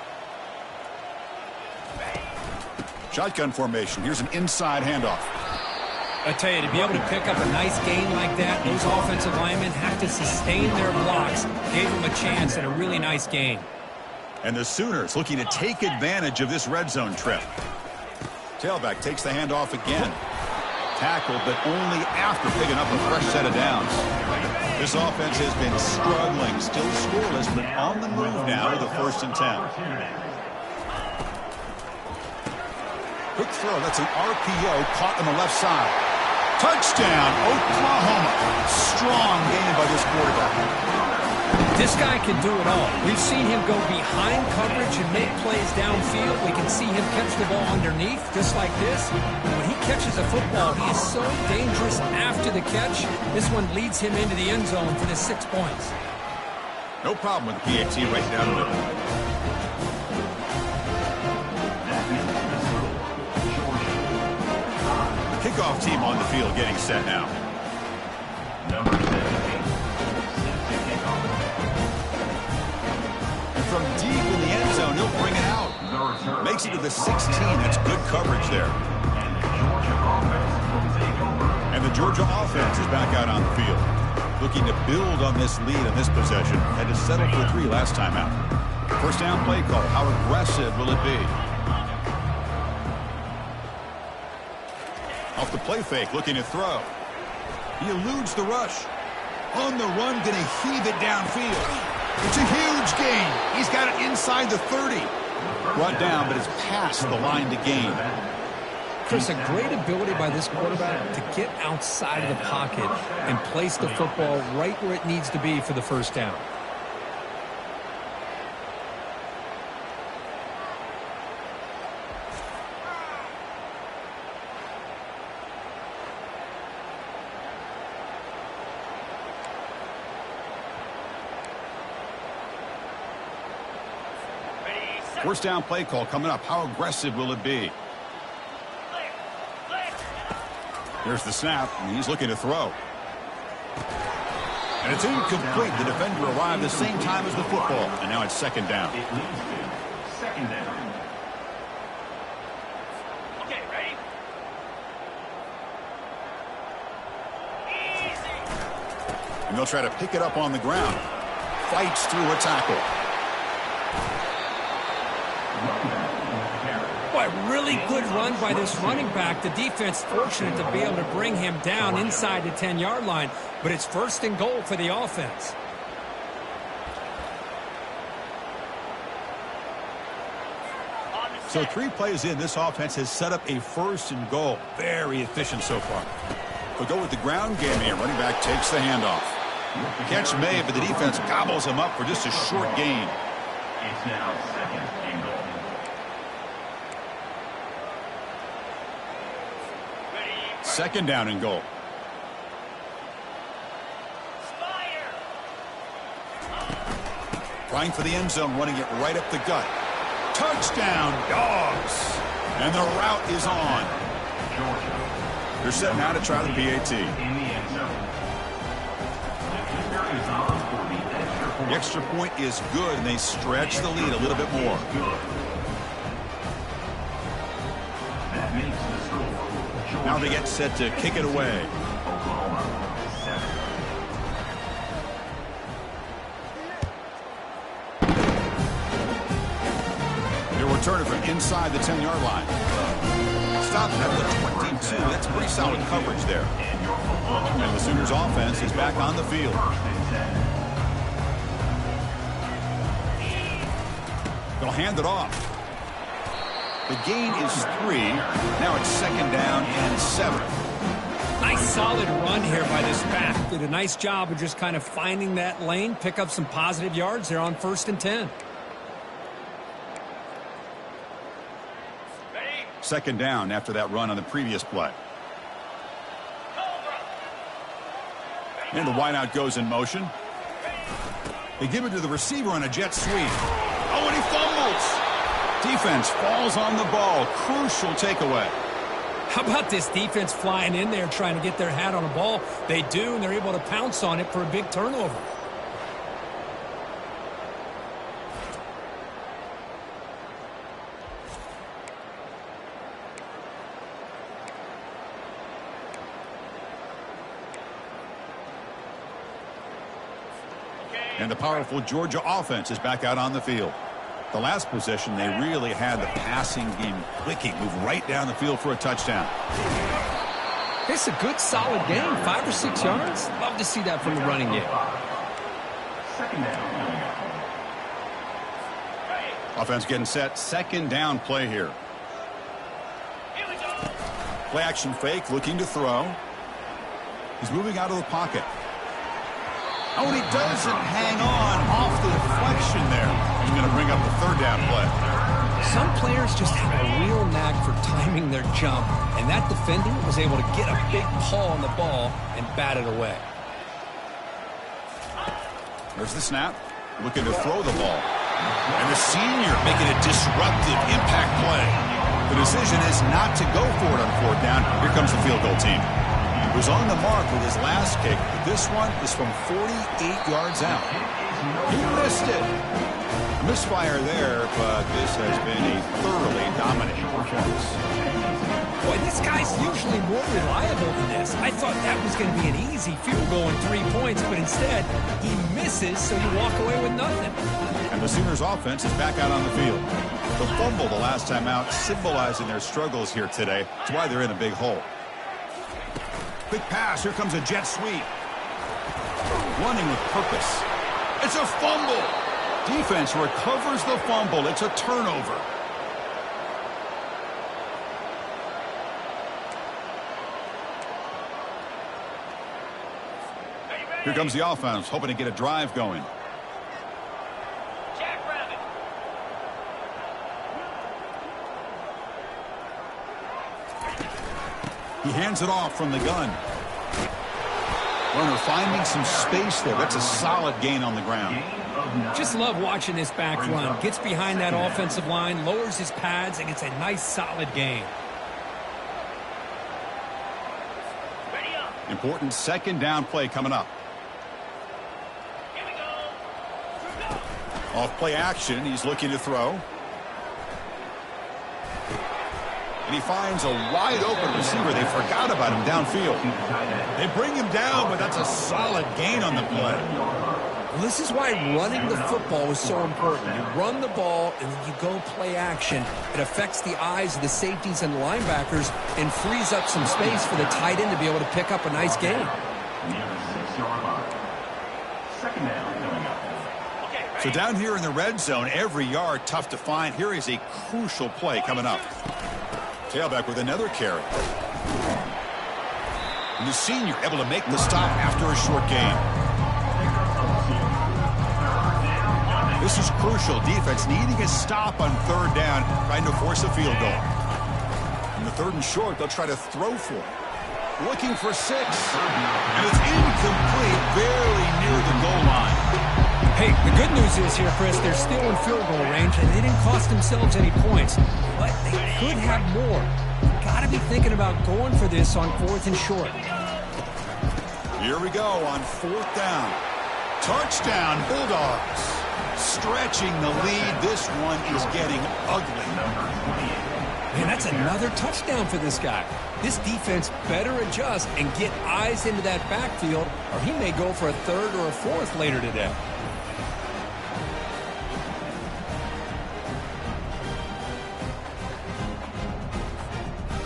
Shotgun formation. Here's an inside handoff.
I tell you, to be able to pick up a nice gain like that, those offensive linemen have to sustain their blocks. Gave them a chance and a really nice gain.
And the Sooners looking to take advantage of this red zone trip. Tailback takes the handoff again. Tackled, but only after picking up a fresh set of downs. This offense has been struggling, still scoreless, but on the move now with a 1st and 10. Quick throw, that's an RPO caught on the left side. Touchdown, Oklahoma. Strong game by this quarterback.
This guy can do it all. We've seen him go behind coverage and make plays downfield. We can see him catch the ball underneath, just like this. And when he catches a football, he is so dangerous after the catch. This one leads him into the end zone for the 6 points.
No problem with the PAT right down the middle. Kickoff team on the field getting set now.
Number 17, set to kick off.
And from deep in the end zone, he'll bring it out. Makes it to the 16. That's good coverage there. And the Georgia offense is back out on the field. Looking to build on this lead in this possession. Had to settle for 3 last time out. 1st down play call. How aggressive will it be? Off the play fake, looking to throw. He eludes the rush. On the run, going to heave it downfield. It's a huge gain. He's got it inside the 30. Brought down, but it's past the line to gain.
Chris, a great ability by this quarterback to get outside of the pocket and place the football right where it needs to be for the 1st down.
First down play call coming up. How aggressive will it be? Here's the snap, and he's looking to throw. And it's incomplete. The defender arrived the same time as the football, and now it's 2nd down.
It leads to 2nd down.
Okay, ready? Easy.
And they'll try to pick it up on the ground. Fights through a tackle.
Boy, really good run by this running back. The defense fortunate to be able to bring him down inside the 10-yard line, but it's 1st and goal for the offense.
So 3 plays in, this offense has set up a 1st and goal. Very efficient so far. They'll go with the ground game here. Running back takes the handoff. Catch made, but the defense gobbles him up for just a short gain.
It's now 2nd and goal.
Ready?
2nd down and goal.
Fire!
Trying for the end zone, running it right up the gut. Touchdown, Dogs! And the route is on.
Georgia.
They're set now to try the PAT.
In the end zone. The kicker is on for the extra point.
The extra point is good, and they stretch the lead a little bit more.
Good. That makes the score. Georgia,
Now they get set to kick it away.
Oklahoma 7.
They'll return it from inside the 10-yard line. Stop it at the 22. That's pretty solid coverage there. And the Sooners offense is back on the field. They'll hand it off. The gain is 3. Now it's 2nd down and 7.
Nice solid run here by this back. Did a nice job of just kind of finding that lane, pick up some positive yards there on 1st and 10.
Ready?
2nd down after that run on the previous play.
Cobra!
And the wideout goes in motion. They give it to the receiver on a jet sweep. Oh, and he fumbles. Defense falls on the ball. Crucial takeaway.
How about this defense flying in there trying to get their hat on a ball? They do, and they're able to pounce on it for a big turnover.
And the powerful Georgia offense is back out on the field. The last possession, they really had the passing game clicking. Move right down the field for a touchdown.
It's a good, solid game. 5 or 6 yards. Love to see that from the running game.
Second down.
Offense getting set. Second down play here.
Here we go.
Play action fake, looking to throw. He's moving out of the pocket. Oh, and he doesn't hang on off the deflection there. He's going to bring up the third down play.
Some players just have a real knack for timing their jump, and that defender was able to get a big paw on the ball and bat it away.
There's the snap. Looking to throw the ball. And the senior making a disruptive impact play. The decision is not to go for it on fourth down. Here comes the field goal team. He was on the mark with his last kick, but this one is from 48 yards out. He missed it. A misfire there, but this has been a thoroughly dominating performance.
Boy, this guy's usually more reliable than this. I thought that was going to be an easy field goal and 3 points, but instead, he misses, so you walk away with nothing.
And the Sooners offense is back out on the field. The fumble the last time out, symbolizing their struggles here today. That's why they're in a big hole. Quick pass. Here comes a jet sweep. Running with purpose. It's a fumble. Defense recovers the fumble. It's a turnover. Here comes the offense, hoping to get a drive going.
Jackrabbit.
He hands it off from the gun. Runner finding some space there. That's a solid gain on the ground.
Just love watching this back run. Gets behind that offensive line, lowers his pads, and gets a nice, solid gain.
Ready up.
Important second down play coming up.
Here we go.
Off play action, he's looking to throw. And he finds a wide open receiver. They forgot about him downfield. They bring him down, but that's a solid gain on the play.
Well, this is why running the football is so important. You run the ball, and then you go play action. It affects the eyes of the safeties and the linebackers and frees up some space for the tight end to be able to pick up a nice gain.
Near the 6-yard line. Second down coming up.
Okay, ready?
So down here in the red zone, every yard tough to find. Here is a crucial play coming up. Tailback with another carry. And the senior able to make the stop after a short gain. This is crucial. Defense needing a stop on third down, trying to force a field goal. In the third and short, they'll try to throw for it. Looking for 6. And it's incomplete, barely near the goal line.
Hey, the good news is here, Chris, they're still in field goal range, and they didn't cost themselves any points. But they could have more. Got to be thinking about going for this on fourth and short.
Here we go on fourth down. Touchdown, Bulldogs. Stretching the lead. This one is getting ugly.
Man, that's another touchdown for this guy. This defense better adjust and get eyes into that backfield, or he may go for a third or a fourth later today.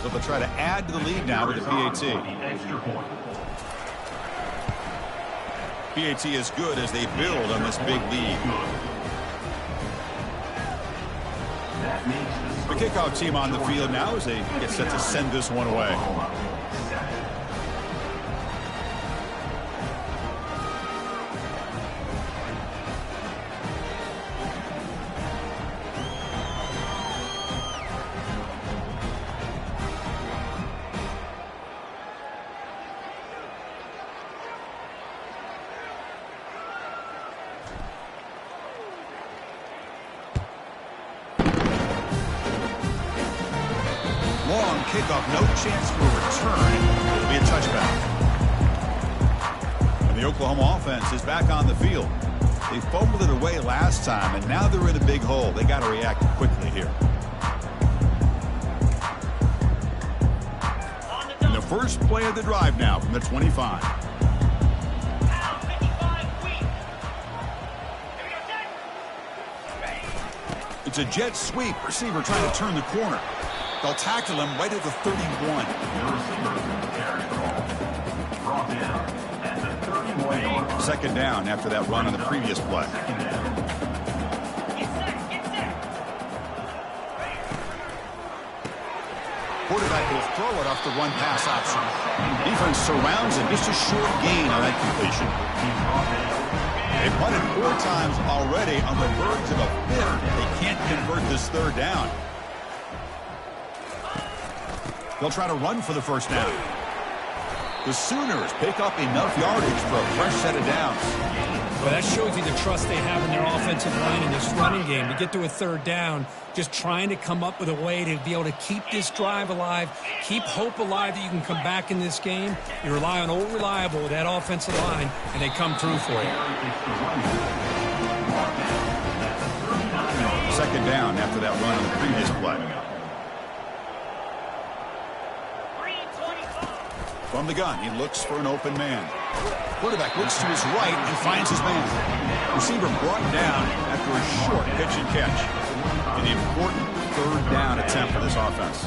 So they'll try to add to the lead now with the PAT.
Extra point.
PAT is good as they build on this big lead.
That makes
The kickoff team on the field now as they get set to send this one away. Long kickoff, no chance for a return. It'll be a touchback. And the Oklahoma offense is back on the field. They fumbled it away last time, and now they're in a big hole. They got to react quickly here. And the first play of the drive now from the 25.
Now, 55 weak.
It's a jet sweep. Receiver trying to turn the corner. They'll tackle him right at the 31.
The receiver carries the ball. Brought down at the 31-yard line.
Second down after that run on the previous play.
Second down.
Get set, get set.
Quarterback will throw it off the run pass option. Defense surrounds him. Just a short gain on that completion. They've punted 4 times already on the verge of a 5th. They can't convert this third down. They'll try to run for the first down. The Sooners pick up enough yardage for a fresh set of downs.
Well, that shows you the trust they have in their offensive line in this running game. To get to a third down, just trying to come up with a way to be able to keep this drive alive, keep hope alive that you can come back in this game. You rely on old reliable, that offensive line, and they come through for you.
Second down after that run on the previous play. From the gun, he looks for an open man. Quarterback looks to his right and finds his man. Receiver brought down after a short pitch and catch. An important third down attempt for this offense.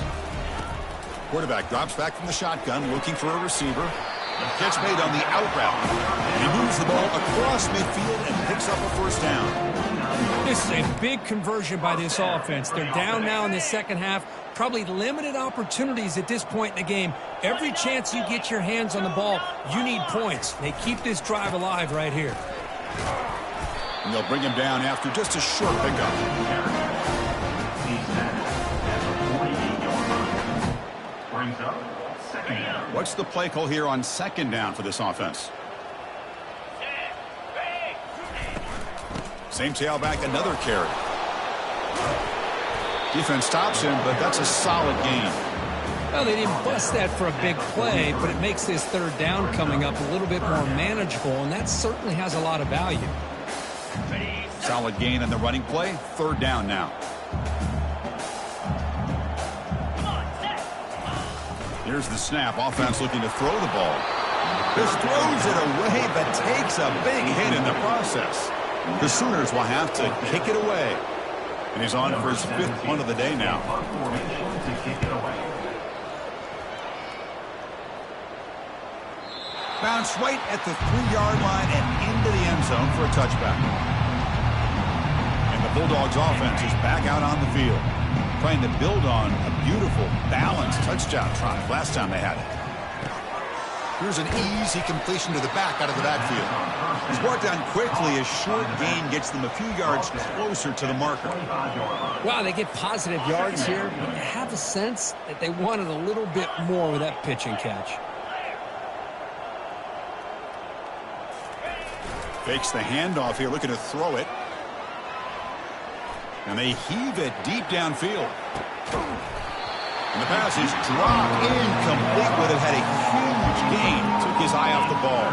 Quarterback drops back from the shotgun, looking for a receiver. Catch made on the out route. He moves the ball across midfield and picks up a first down.
This is a big conversion by this offense. They're down now in the second half. Probably limited opportunities at this point in the game. Every chance you get your hands on the ball, you need points. They keep this drive alive right here.
And they'll bring him down after just a short pickup.
Brings up second down.
What's the play call here on second down for this offense? Same tailback, another carry. Defense stops him, but that's a solid gain.
Well, they didn't bust that for a big play, but it makes this third down coming up a little bit more manageable, and that certainly has a lot of value.
Solid gain on the running play. Third down now. Here's the snap. Offense looking to throw the ball. Just throws it away, but takes a big hit in the process. The Sooners will have to kick it away. And he's on for his 5th punt of the day now. Bounce right at the 3-yard line and into the end zone for a touchback. And the Bulldogs offense is back out on the field, trying to build on a beautiful, balanced touchdown drive last time they had it. Here's an easy completion to the back out of the backfield. He's brought down quickly. A short gain gets them a few yards closer to the marker.
Wow, they get positive yards here. But I have a sense that they wanted a little bit more with that pitch and catch.
Fakes the handoff here, looking to throw it. And they heave it deep downfield. And the pass is dropped incomplete, but it had a huge gain. Took his eye off the ball.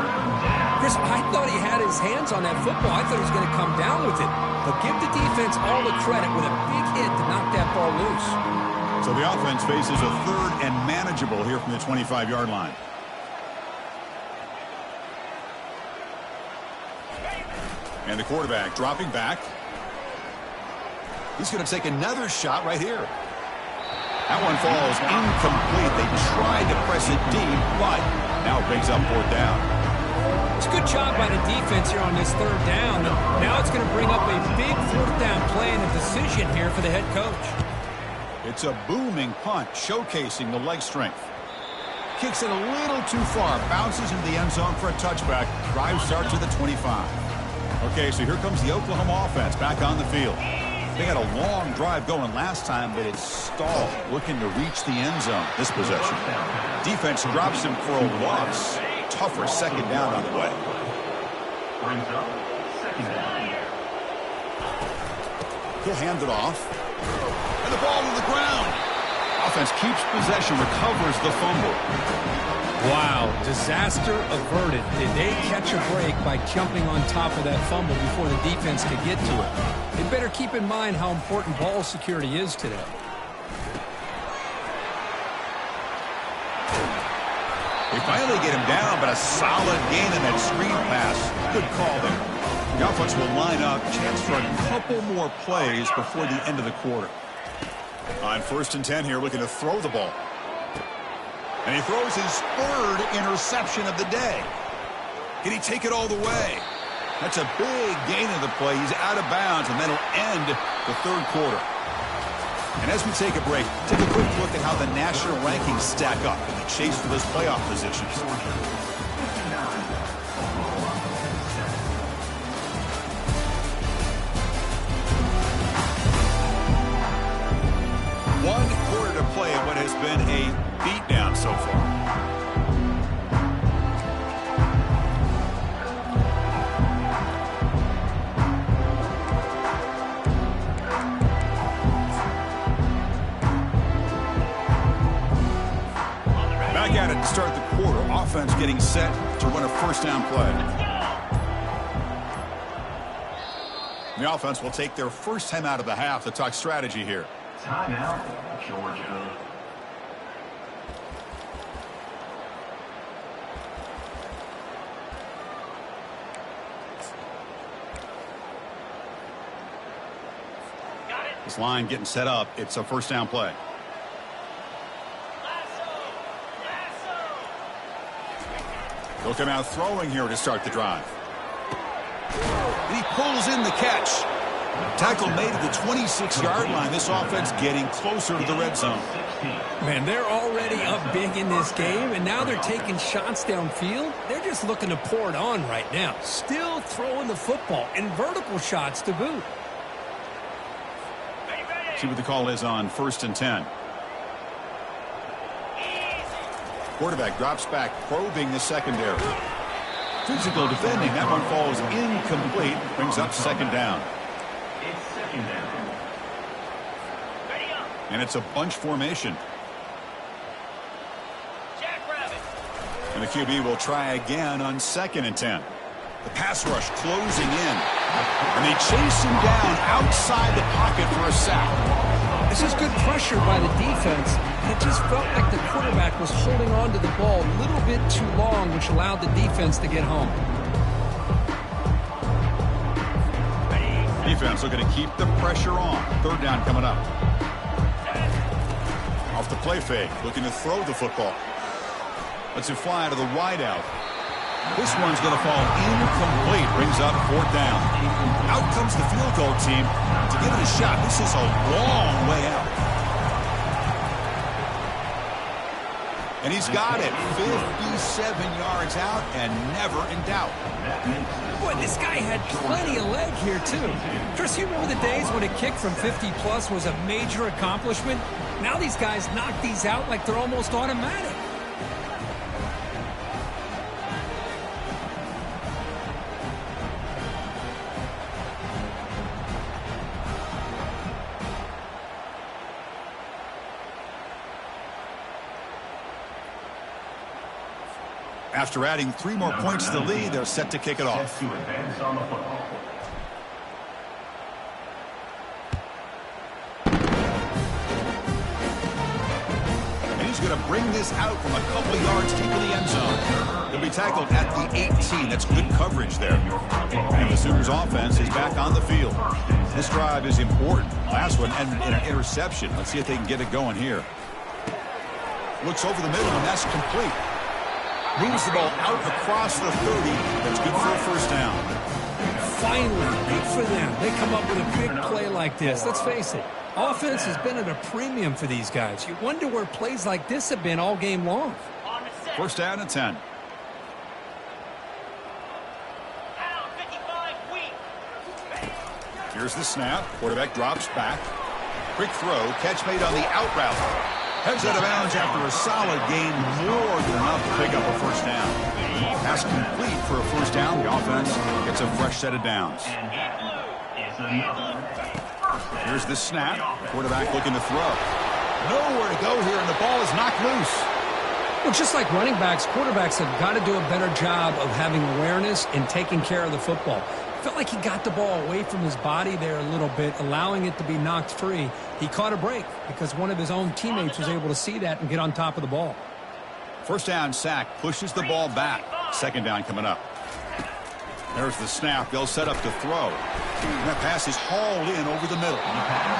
Chris, I thought he had his hands on that football. I thought he was going to come down with it. But give the defense all the credit with a big hit to knock that ball loose.
So the offense faces a third and manageable here from the 25-yard line. And the quarterback dropping back. He's going to take another shot right here. That one falls incomplete. They tried to press it deep, but now it brings up 4th down.
It's a good job by the defense here on this third down. Now it's going to bring up a big 4th down play and a decision here for the head coach.
It's a booming punt, showcasing the leg strength. Kicks it a little too far, bounces into the end zone for a touchback. Drive starts at the 25. Okay, so here comes the Oklahoma offense back on the field. They had a long drive going last time, but it stalled, looking to reach the end zone this possession. Defense drops him for a loss. Tougher second down on the way.
Brings up second down.
He'll hand it off. And the ball to the ground. Offense keeps possession, recovers the fumble.
Wow, disaster averted. Did they catch a break by jumping on top of that fumble before the defense could get to it? They better keep in mind how important ball security is today.
They finally get him down, but a solid gain in that screen pass. Good call there. The offense will line up. Chance for a couple more plays before the end of the quarter. On 1st and 10 here, looking to throw the ball. And he throws his 3rd interception of the day. Can he take it all the way? That's a big gain of the play. He's out of bounds, and that'll end the 3rd quarter. And as we take a break, take a quick look at how the national rankings stack up in the chase for those playoff positions. One quarter to play in what has been a beatdown so far. Back at it to start the quarter. Offense getting set to run a 1st down play. The offense will take their first time out of the half to talk strategy here.
Timeout, Georgia.
This line getting set up. It's a 1st down play. They'll come out throwing here to start the drive. And he pulls in the catch. Tackle made at the 26-yard line. This offense getting closer to the red zone.
Man, they're already up big in this game, and now they're taking shots downfield. They're just looking to pour it on right now. Still throwing the football, and vertical shots to boot.
See what the call is on 1st and 10. Quarterback drops back, probing the secondary. Physical defending. That one falls incomplete. Brings up 2nd down.
It's 2nd down.
And it's a bunch formation. And the QB will try again on 2nd and 10. The pass rush closing in. And they chase him down outside the pocket for a sack.
This is good pressure by the defense. It just felt like the quarterback was holding on to the ball a little bit too long, which allowed the defense to get home.
Defense looking to keep the pressure on. 3rd down coming up. Off the play fake, looking to throw the football. Lets it fly to the wideout. This one's going to fall incomplete. Brings up 4th down. Out comes the field goal team to give it a shot. This is a long way out. And he's got it. 57 yards out and never in doubt.
Boy, this guy had plenty of leg here, too. Chris, you remember the days when a kick from 50-plus was a major accomplishment? Now these guys knock these out like they're almost automatic.
After adding 3 more points to the lead, they're set to kick it off.
To advance on the football.
And he's going to bring this out from a couple of yards deep in the end zone. He'll be tackled at the 18. That's good coverage there. And the Sooners offense is back on the field. This drive is important. Last one and an interception. Let's see if they can get it going here. Looks over the middle, and that's complete. Moves the ball out across the 30. That's good for a 1st down.
Finally, big for them. They come up with a big play like this. Let's face it, offense has been at a premium for these guys. You wonder where plays like this have been all game long.
1st down and 10. Here's the snap. Quarterback drops back. Quick throw. Catch made on the out route. Heads out of bounds after a solid gain, more than enough to pick up a 1st down. Pass complete for a 1st down. The offense gets a fresh set of downs. Here's the snap. Quarterback looking to throw. Nowhere to go here, and the ball is knocked loose.
Well, just like running backs, quarterbacks have got to do a better job of having awareness and taking care of the football. Felt like he got the ball away from his body there a little bit, allowing it to be knocked free. He caught a break because one of his own teammates was able to see that and get on top of the ball.
1st down sack, pushes the ball back. 2nd down coming up. There's the snap. They'll set up to throw. And that pass is hauled in over the middle.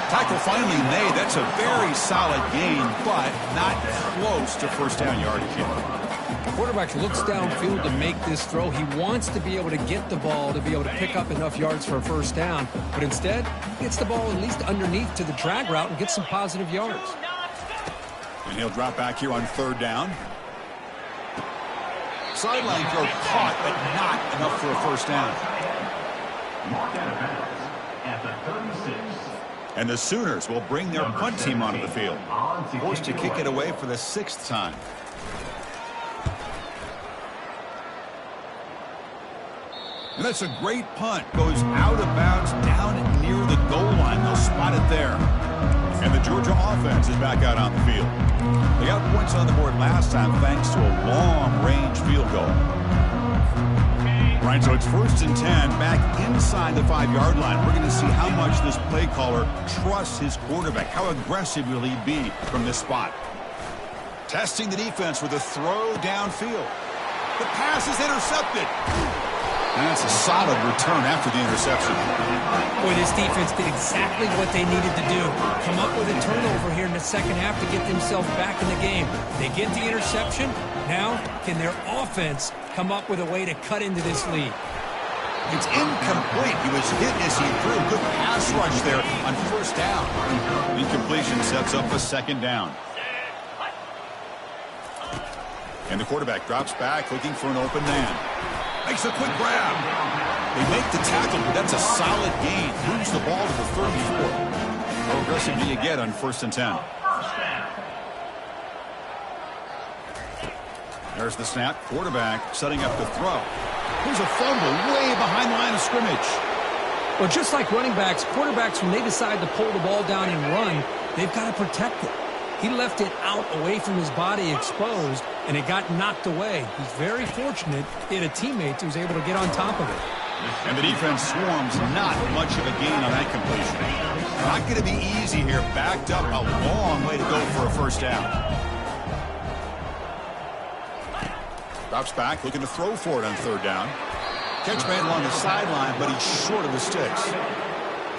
Tackle finally made. That's a very solid gain, but not close to first down yardage yet.
The quarterback looks downfield to make this throw. He wants to be able to get the ball to be able to pick up enough yards for a first down. But instead, he gets the ball at least underneath to the drag route and gets some positive yards.
And he'll drop back here on third down. Sideline throw caught, but not enough for a first down.
Marked out of bounds at the 36.
And the Sooners will bring their punt team onto the field. Forced to kick it away for the 6th time. And that's a great punt. Goes out of bounds down near the goal line. They'll spot it there. And the Georgia offense is back out on the field. They got points on the board last time thanks to a long-range field goal. Right, so it's 1st and 10 back inside the 5-yard line. We're going to see how much this play caller trusts his quarterback. How aggressive will he be from this spot? Testing the defense with a throw downfield. The pass is intercepted. And that's a solid return after the interception.
Boy, this defense did exactly what they needed to do. Come up with a turnover here in the second half to get themselves back in the game. They get the interception. Now, can their offense come up with a way to cut into this lead?
It's incomplete. He was hit as he threw. Good pass rush there on first down. Incompletion sets up a second down. And the quarterback drops back looking for an open man. Makes a quick grab. They make the tackle, but that's a solid gain. Moves the ball to the 34. How aggressive do you get on 1st and 10? There's the snap. Quarterback setting up the throw. Here's a fumble way behind the line of scrimmage.
Well, just like running backs, quarterbacks, when they decide to pull the ball down and run, they've got to protect it. He left it out away from his body exposed, and it got knocked away. He's very fortunate he had a teammate who was able to get on top of it.
And the defense swarms, not much of a gain on that completion. Not going to be easy here. Backed up, a long way to go for a first down. Drops back, looking to throw for it on third down. Catch made along the sideline, but he's short of the sticks.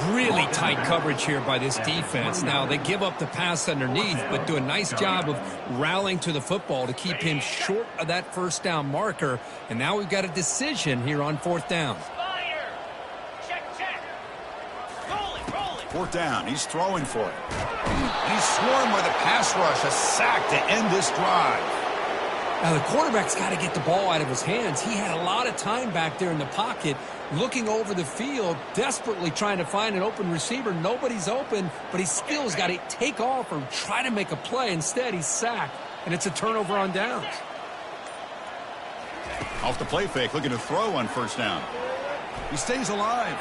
Really tight coverage here by this defense. Now, they give up the pass underneath, but do a nice job of rallying to the football to keep him short of that first down marker. And now we've got a decision here on 4th down.
Check. Roll it.
4th down, he's throwing for it. He's swarmed by the pass rush, a sack to end this drive.
Now, the quarterback's got to get the ball out of his hands. He had a lot of time back there in the pocket, looking over the field, desperately trying to find an open receiver. Nobody's open, but he still's got to take off or try to make a play. Instead, he's sacked, and it's a turnover on downs.
Off the play fake, looking to throw on first down. He stays alive.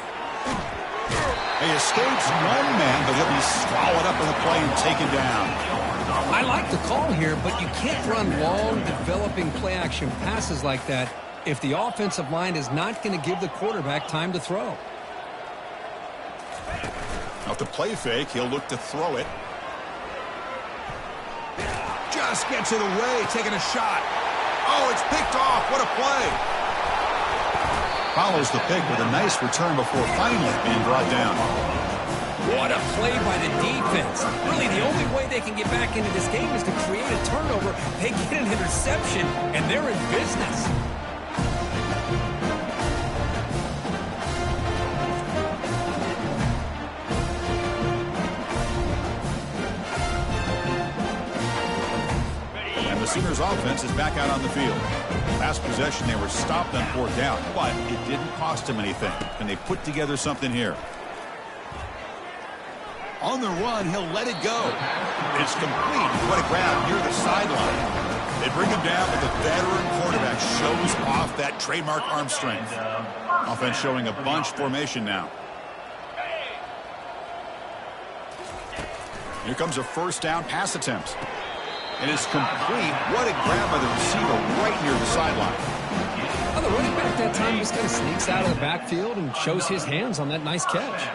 He escapes one man, but he'll be swallowed up in the play and taken down.
I like the call here, but you can't run long, developing play-action passes like that if the offensive line is not going to give the quarterback time to throw.
Off the play fake, he'll look to throw it. Just gets it away, taking a shot. Oh, it's picked off. What a play. Follows the pick with a nice return before finally being brought down.
What a play by the defense. Really, the only way they can get back into this game is to create a turnover. They get an interception, and they're in business.
And the Sooners offense is back out on the field. Last possession, they were stopped on 4th down, but it didn't cost them anything. Can they put together something here? On the run, he'll let it go. It's complete. What a grab near the sideline. They bring him down, but the veteran quarterback shows off that trademark arm strength. Offense showing a bunch formation now. Here comes a first down pass attempt. It is complete. What a grab by the receiver right near the sideline.
Well, the running back that time just kind of sneaks out of the backfield and shows his hands on that nice catch.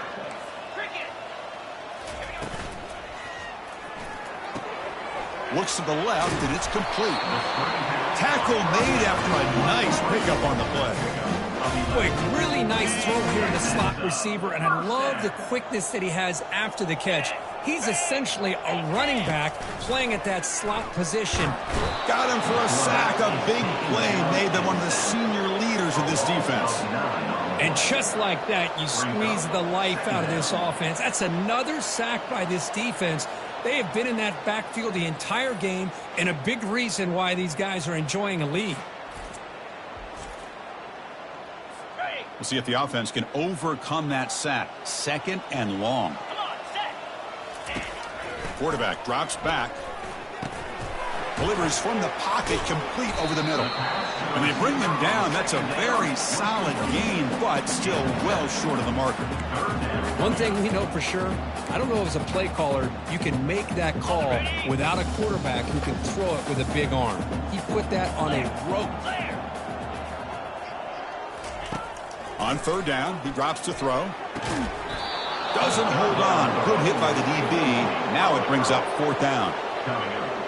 Looks to the left, and it's complete. Tackle made after a nice pickup on the play.
Boy, really nice throw here to the slot receiver, and I love the quickness that he has after the catch. He's essentially a running back playing at that slot position.
Got him for a sack. A big play made them one of the senior leaders of this defense.
And just like that, you squeeze the life out of this offense. That's another sack by this defense. They have been in that backfield the entire game, and a big reason why these guys are enjoying a lead.
We'll see if the offense can overcome that sack. 2nd and long. Quarterback drops back. Delivers from the pocket, complete over the middle. And they bring him down. That's a very solid gain, but still well short of the marker.
One thing we know for sure, I don't know if as a play caller, you can make that call without a quarterback who can throw it with a big arm. He put that on a rope.
On 3rd down, he drops to throw. Doesn't hold on. Good hit by the DB. Now it brings up 4th down.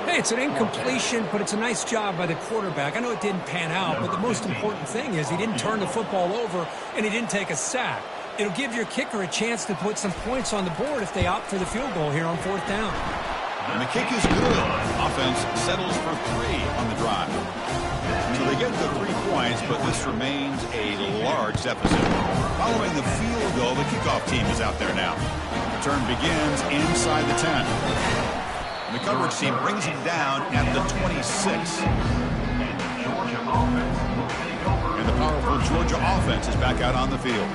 Hey, it's an incompletion, but it's a nice job by the quarterback. I know it didn't pan out, but the most important thing is he didn't turn the football over and he didn't take a sack. It'll give your kicker a chance to put some points on the board if they opt for the field goal here on 4th down.
And the kick is good. Offense settles for 3 on the drive. So they get the 3 points, but this remains a large deficit. Following the field goal, the kickoff team is out there now. Return begins inside the 10. And the coverage team brings him down at the 26. And the powerful Georgia offense is back out on the field.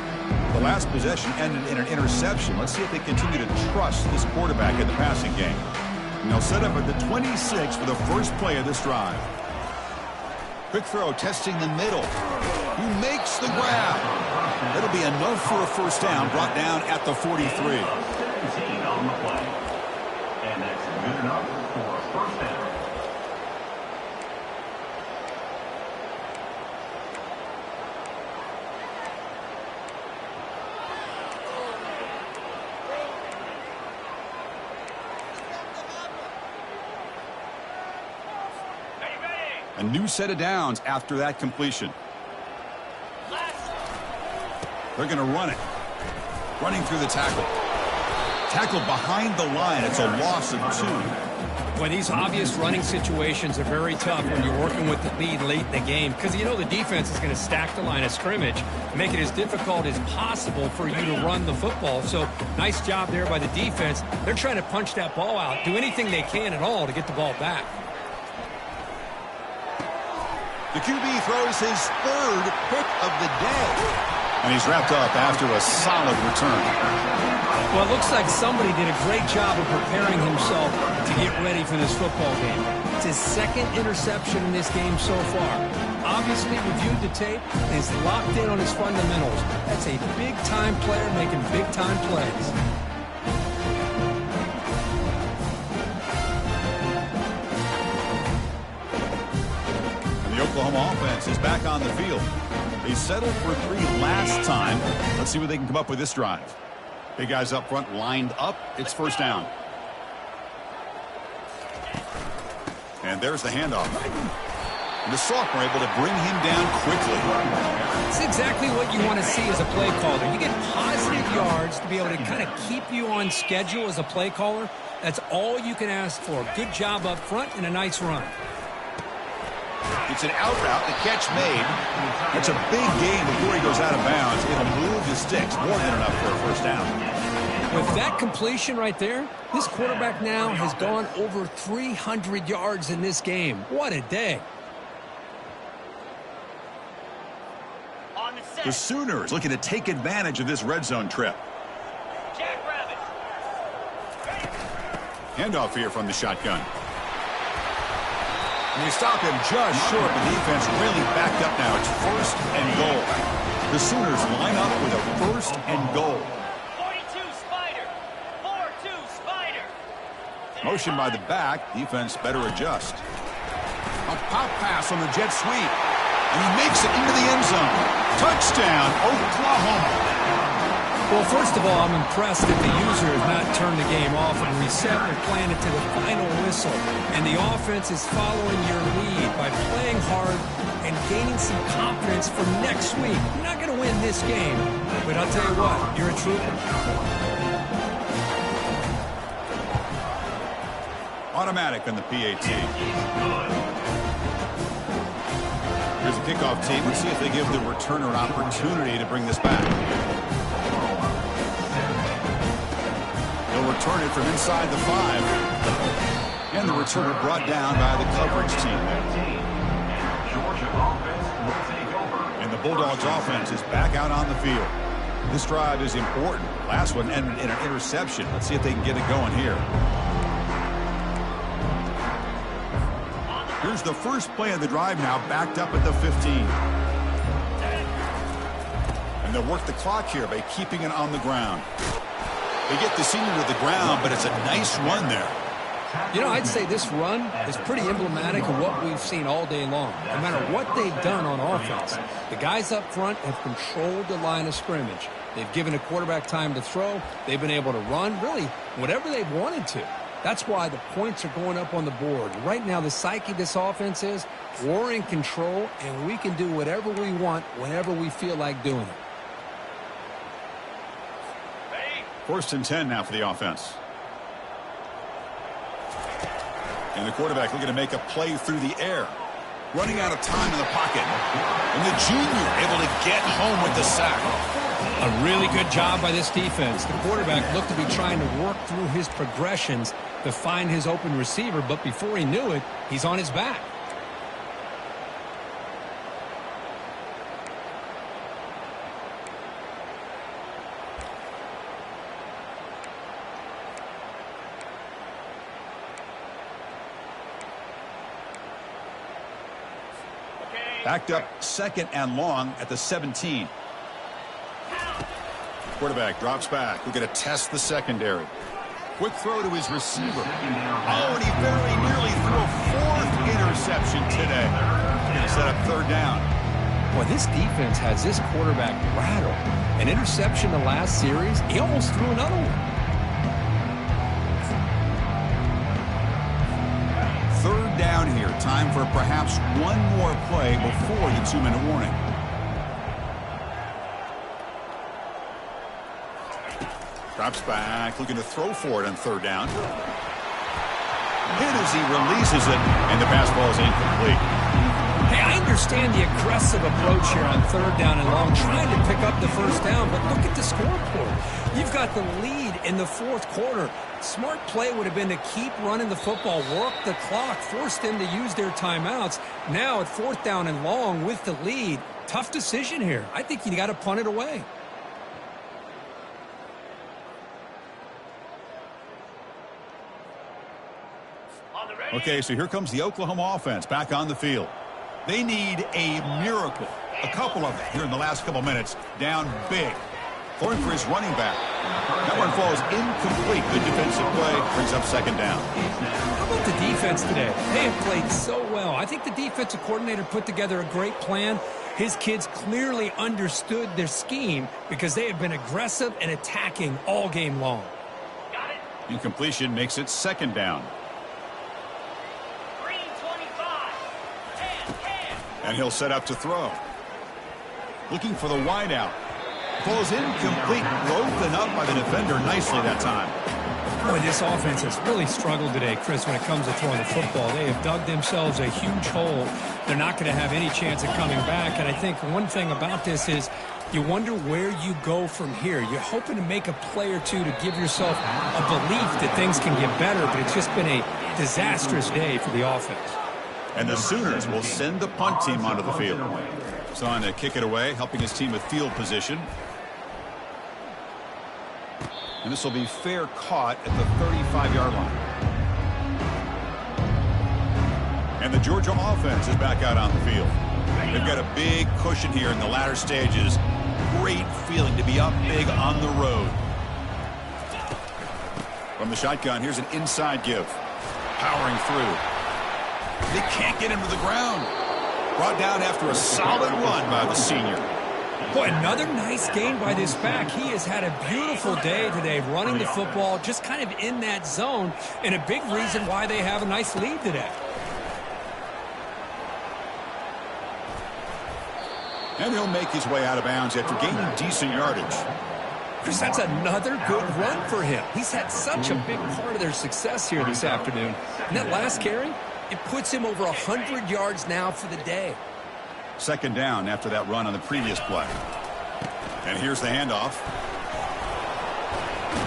The last possession ended in an interception. Let's see if they continue to trust this quarterback in the passing game. And they'll set up at the 26 for the first play of this drive. Quick throw, testing the middle. He makes the grab. That'll be enough for a first down, brought down at the 43.
17 on the play. And that's good enough for a first down.
A new set of downs after that completion. They're going to run it. Running through the tackle. Tackle behind the line. It's a loss of 2.
Well, these obvious running situations are very tough when you're working with the lead late in the game because you know the defense is going to stack the line of scrimmage, make it as difficult as possible for you to run the football. So nice job there by the defense. They're trying to punch that ball out, do anything they can at all to get the ball back.
The QB throws his 3rd pick of the day. And he's wrapped up after a solid return.
Well, it looks like somebody did a great job of preparing himself to get ready for this football game. It's his 2nd interception in this game so far. Obviously reviewed the tape and is locked in on his fundamentals. That's a big-time player making big-time plays.
The Oklahoma offense is back on the field. They settled for 3 last time. Let's see what they can come up with this drive. Big guys up front lined up. It's first down. And there's the handoff. And the sophomore able to bring him down quickly.
It's exactly what you want to see as a play caller. You get positive yards to be able to kind of keep you on schedule as a play caller. That's all you can ask for. Good job up front and a nice run.
It's an out route, the catch made. It's a big gain before he goes out of bounds. It'll move the sticks, more than enough for a first down.
With that completion right there, this quarterback now has gone over 300 yards in this game. What a day.
The Sooners looking to take advantage of this red zone trip.
Jackrabbit.
Handoff here from the shotgun. And they stop him just short. The defense really backed up now. It's 1st and goal. The Sooners line up with a 1st and goal.
42 Spider. 4-2 Spider.
Motion by the back. Defense better adjust. A pop pass on the jet sweep. And he makes it into the end zone. Touchdown, Oklahoma.
Well, first of all, I'm impressed that the user has not turned the game off and reset their plan into the final whistle. And the offense is following your lead by playing hard and gaining some confidence for next week. You're not going to win this game, but I'll tell you what, you're a trooper.
Automatic on the PAT. Here's the kickoff team. Let's see if they give the returner an opportunity to bring this back. They'll return it from inside the 5. And the returner brought down by the coverage team. And the Bulldogs offense is back out on the field. This drive is important. Last one ended in an interception. Let's see if they can get it going here. Here's the first play of the drive now, backed up at the 15. And they'll work the clock here by keeping it on the ground. They get the senior to the ground, but it's a nice run there.
You know, I'd say this run is pretty emblematic of what we've seen all day long. No matter what they've done on offense, the guys up front have controlled the line of scrimmage. They've given a quarterback time to throw. They've been able to run, really, whatever they've wanted to. That's why the points are going up on the board. Right now, the psyche of this offense is we're in control, and we can do whatever we want whenever we feel like doing it.
First and 10 now for the offense. And the quarterback looking to make a play through the air. Running out of time in the pocket. And the junior able to get home with the sack.
A really good job by this defense. The quarterback looked to be trying to work through his progressions to find his open receiver, but before he knew it, he's on his back.
Backed up second and long at the 17. Quarterback drops back. We're going to test the secondary. Quick throw to his receiver. Oh, and he very nearly threw a 4th interception today. Going to set up 3rd down.
Boy, this defense has this quarterback rattled. An interception the last series, he almost threw another one.
3rd down here. Time for perhaps one more play before the 2-minute warning. Drops back, looking to throw for it on 3rd down. Hit as he releases it, and the pass ball is incomplete.
Hey, I understand the aggressive approach here on 3rd down and long, trying to pick up the 1st down, but look at the scoreboard. You've got the lead in the 4th quarter. Smart play would have been to keep running the football, work the clock, force them to use their timeouts. Now at 4th down and long with the lead, tough decision here. I think you got to punt it away.
Okay, so here comes the Oklahoma offense back on the field. They need a miracle. A couple of them here in the last couple minutes. Down big. Throwing for his running back. That one falls incomplete. Good defensive play. Brings up 2nd down.
How about the defense today? They have played so well. I think the defensive coordinator put together a great plan. His kids clearly understood their scheme because they have been aggressive and attacking all game long.
Incompletion makes it 2nd down. And he'll set up to throw. Looking for the wideout. Falls incomplete. Broken up by the defender nicely that time.
Boy, this offense has really struggled today, Chris, when it comes to throwing the football. They have dug themselves a huge hole. They're not going to have any chance of coming back. And I think one thing about this is you wonder where you go from here. You're hoping to make a play or two to give yourself a belief that things can get better, but it's just been a disastrous day for the offense.
And the Sooners will send the punt team onto the field. Son to kick it away, helping his team with field position. And this will be fair caught at the 35-yard line. And the Georgia offense is back out on the field. They've got a big cushion here in the latter stages. Great feeling to be up big on the road. From the shotgun, here's an inside give. Powering through. They can't get him to the ground. Brought down after a solid run by the senior.
Boy, another nice gain by this back. He has had a beautiful day today running the football, just kind of in that zone, and a big reason why they have a nice lead today.
And he'll make his way out of bounds after gaining decent yardage.
Chris, that's another good run for him. He's had such a big part of their success here this afternoon. And that last carry, it puts him over 100 yards now for the day.
Second down after that run on the previous play. And here's the handoff.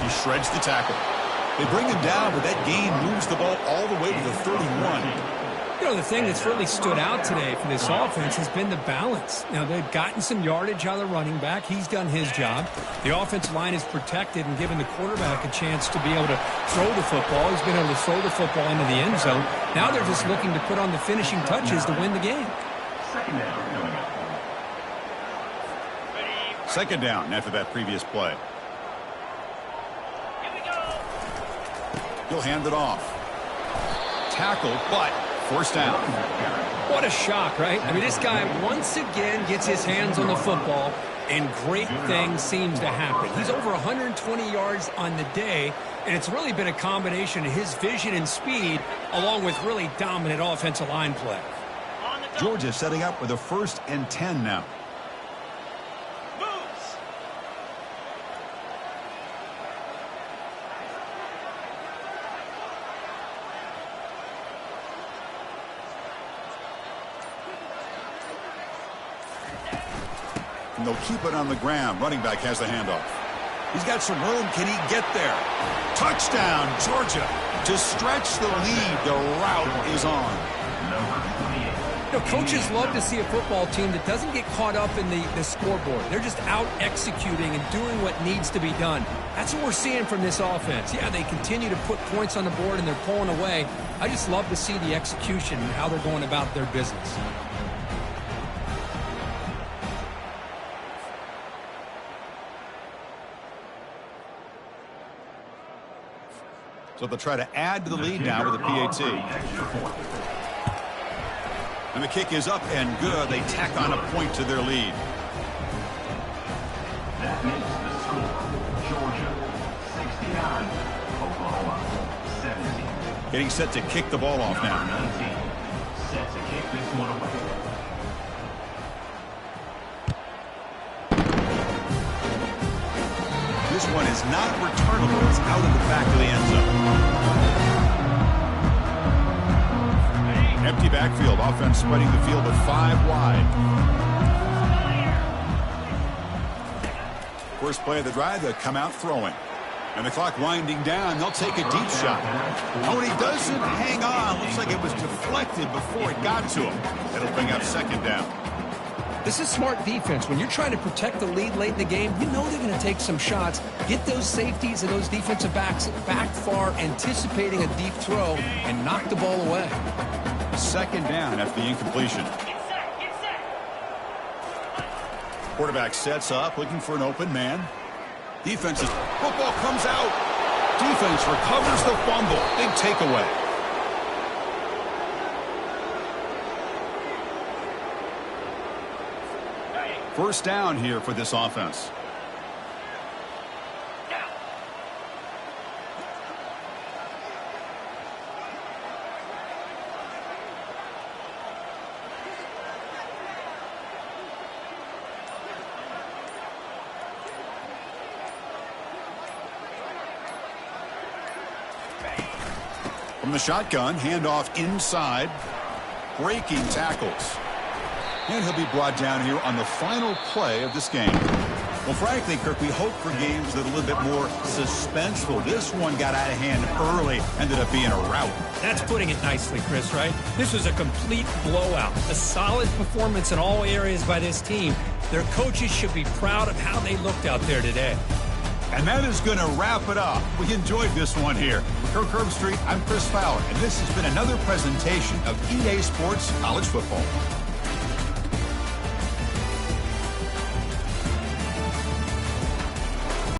He shreds the tackle. They bring him down, but that gain moves the ball all the way to the 31.
You know, the thing that's really stood out today for this offense has been the balance. Now, they've gotten some yardage out of the running back. He's done his job. The offensive line is protected and given the quarterback a chance to be able to throw the football. He's been able to throw the football into the end zone. Now they're just looking to put on the finishing touches to win the game.
Second down after that previous play.
Here we go.
He'll hand it off. Tackle, but forced down.
What a shock, right? I mean, this guy once again gets his hands on the football, and great things seems to happen. He's over 120 yards on the day, and it's really been a combination of his vision and speed, along with really dominant offensive line play.
On the double.
Georgia setting up with a 1st and 10 now.
Moves.
And they'll keep it on the ground. Running back has the handoff. He's got some room. Can he get there? Touchdown, Georgia. To stretch the lead, the route is on.
You know, coaches love to see a football team that doesn't get caught up in the scoreboard. They're just out executing and doing what needs to be done. That's what we're seeing from this offense. Yeah, they continue to put points on the board and they're pulling away. I just love to see the execution and how they're going about their business.
So they'll try to add to the lead now with a PAT. And the kick is up and good. They tack on a point to their lead.
That makes the score. Georgia 69, Oklahoma 17.
Getting set to kick the ball off now.
Number 19 set to kick this one away.
This one is not returnable. It's out of the back of the end zone. Empty backfield. Offense spreading the field with 5 wide. First play of the drive, they'll come out throwing. And the clock winding down, they'll take a deep shot. Tony doesn't hang on. Looks like it was deflected before it got to him. It'll bring up second down.
This is smart defense. When you're trying to protect the lead late in the game, you know they're going to take some shots. Get those safeties and those defensive backs back far, anticipating a deep throw, and knock the ball away.
Second down after the incompletion.
Get set. Get set.
Quarterback sets up, looking for an open man. Defense is... Football comes out. Defense recovers the fumble. Big takeaway. First down here for this offense. From the shotgun, handoff inside. Breaking tackles. And he'll be brought down here on the final play of this game. Well, frankly, Kirk, we hope for games that are a little bit more suspenseful. This one got out of hand early, ended up being a rout.
That's putting it nicely, Chris, right? This was a complete blowout. A solid performance in all areas by this team. Their coaches should be proud of how they looked out there today.
And that is going to wrap it up. We enjoyed this one here. For Kirk Herbstreit, I'm Chris Fowler, and this has been another presentation of EA Sports College Football.